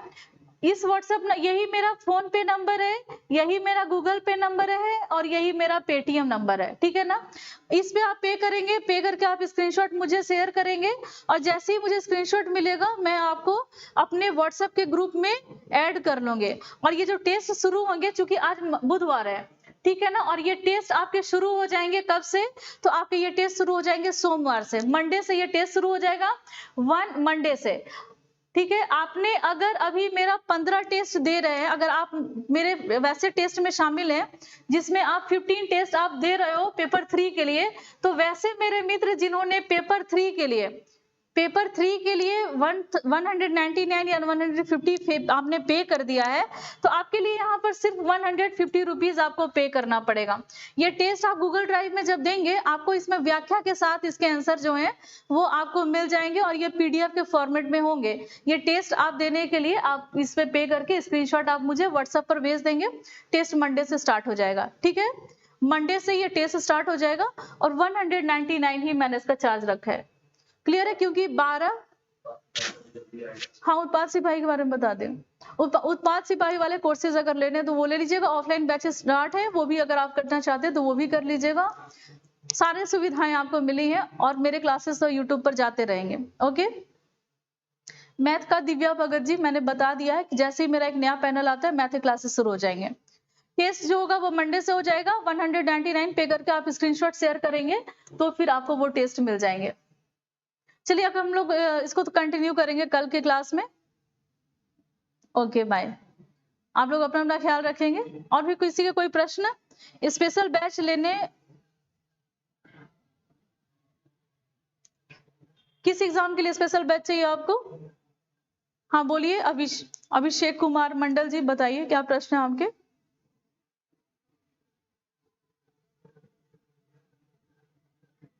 B: इस व्हाट्सएप यही मेरा फोन पे नंबर है, यही मेरा गूगल पे नंबर है, और यही मेरा पेटीएम नंबर है, ठीक है ना। इस पे आप पे करेंगे, पे करके आप स्क्रीनशॉट मुझे शेयर करेंगे, और जैसे ही मुझे स्क्रीनशॉट मिलेगा मैं आपको अपने व्हाट्सएप के ग्रुप में ऐड कर लूंगे। और ये जो टेस्ट शुरू होंगे, चूंकि आज बुधवार है, ठीक है ना, और ये टेस्ट आपके शुरू हो जाएंगे कब से, तो आपके ये टेस्ट शुरू हो जाएंगे सोमवार से, मंडे से ये टेस्ट शुरू हो जाएगा, 1 मंडे से, ठीक है। आपने अगर अभी मेरा 15 टेस्ट दे रहे हैं, अगर आप मेरे वैसे टेस्ट में शामिल हैं जिसमें आप 15 टेस्ट आप दे रहे हो पेपर 3 के लिए, तो वैसे मेरे मित्र जिन्होंने पेपर 3 के लिए 199 या 150 आपने पे कर दिया है, तो आपके लिए यहाँ पर सिर्फ 150 रुपीज आपको पे करना पड़ेगा। ये टेस्ट आप गूगल ड्राइव में जब देंगे आपको इसमें व्याख्या के साथ इसके आंसर जो हैं वो आपको मिल जाएंगे, और ये पीडीएफ के फॉर्मेट में होंगे। ये टेस्ट आप देने के लिए आप इस पे करके स्क्रीनशॉट आप मुझे व्हाट्सएप पर भेज देंगे। टेस्ट मंडे से स्टार्ट हो जाएगा, ठीक है, मंडे से ये टेस्ट स्टार्ट हो जाएगा, और 199 ही मैंने इसका चार्ज रखा है। क्लियर है, क्योंकि 12, हाँ, उत्पाद सिपाही के बारे में बता दें। उत्पाद सिपाही वाले कोर्सेज अगर लेने तो वो ले लीजिएगा, ऑफलाइन बैचेस स्टार्ट है, वो भी अगर आप करना चाहते हैं तो वो भी कर लीजिएगा। सारी सुविधाएं आपको मिली हैं, और मेरे क्लासेस तो यूट्यूब पर जाते रहेंगे। ओके, मैथ का दिव्या भगत जी मैंने बता दिया है कि जैसे ही मेरा एक नया पैनल आता है मैथ के क्लासेस शुरू हो जाएंगे। टेस्ट जो होगा वो मंडे से हो जाएगा, 199 पे करके आप स्क्रीनशॉट शेयर करेंगे तो फिर आपको वो टेस्ट मिल जाएंगे। चलिए अब हम लोग इसको तो कंटिन्यू करेंगे कल के क्लास में। Okay, bye. आप लोग अपना अपना ख्याल रखेंगे। और भी किसी के कोई प्रश्न, स्पेशल बैच लेने, किस एग्जाम के लिए स्पेशल बैच चाहिए आपको? हाँ बोलिए, अभिषेक कुमार मंडल जी बताइए क्या प्रश्न है आपके।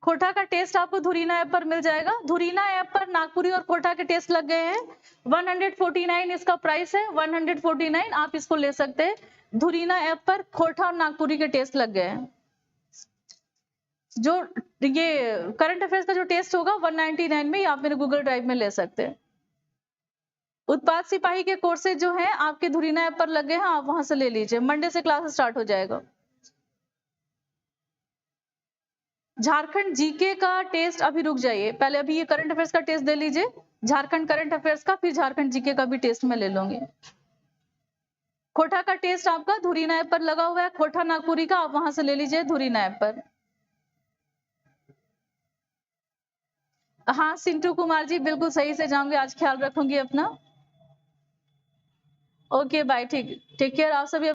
B: कोटा का टेस्ट आपको धुरीना ऐप पर मिल जाएगा। धुरीना ऐप पर नागपुरी और कोटा के टेस्ट लग गए हैं। 149 इसका प्राइस है, 149 आप इसको ले सकते हैं। धुरीना ऐप पर कोटा और नागपुरी के टेस्ट लग गए हैं। जो ये करंट अफेयर्स का जो टेस्ट होगा 199 में आप मेरे गूगल ड्राइव में ले सकते हैं। उत्पाद सिपाही के कोर्सेज जो हैं आपके धुरीना ऐप पर लगे हैं, आप वहां से ले लीजिए। मंडे से क्लास स्टार्ट हो जाएगा। झारखंड जीके का टेस्ट अभी रुक जाइए, पहले अभी ये करंट अफेयर्स का टेस्ट दे लीजिए, झारखंड करंट अफेयर्स का, फिर झारखंड जीके का भी टेस्ट मैं ले लूंगी। कोटा का टेस्ट आपका धुरीना ऐप पर लगा हुआ है, कोटा नागपुरी का आप वहां से ले लीजिए धुरीना ऐप पर। हाँ सिंटू कुमार जी बिल्कुल सही से जाऊंगी, आज ख्याल रखूंगी अपना। ओके बाय, ठीक, टेक केयर आप सभी।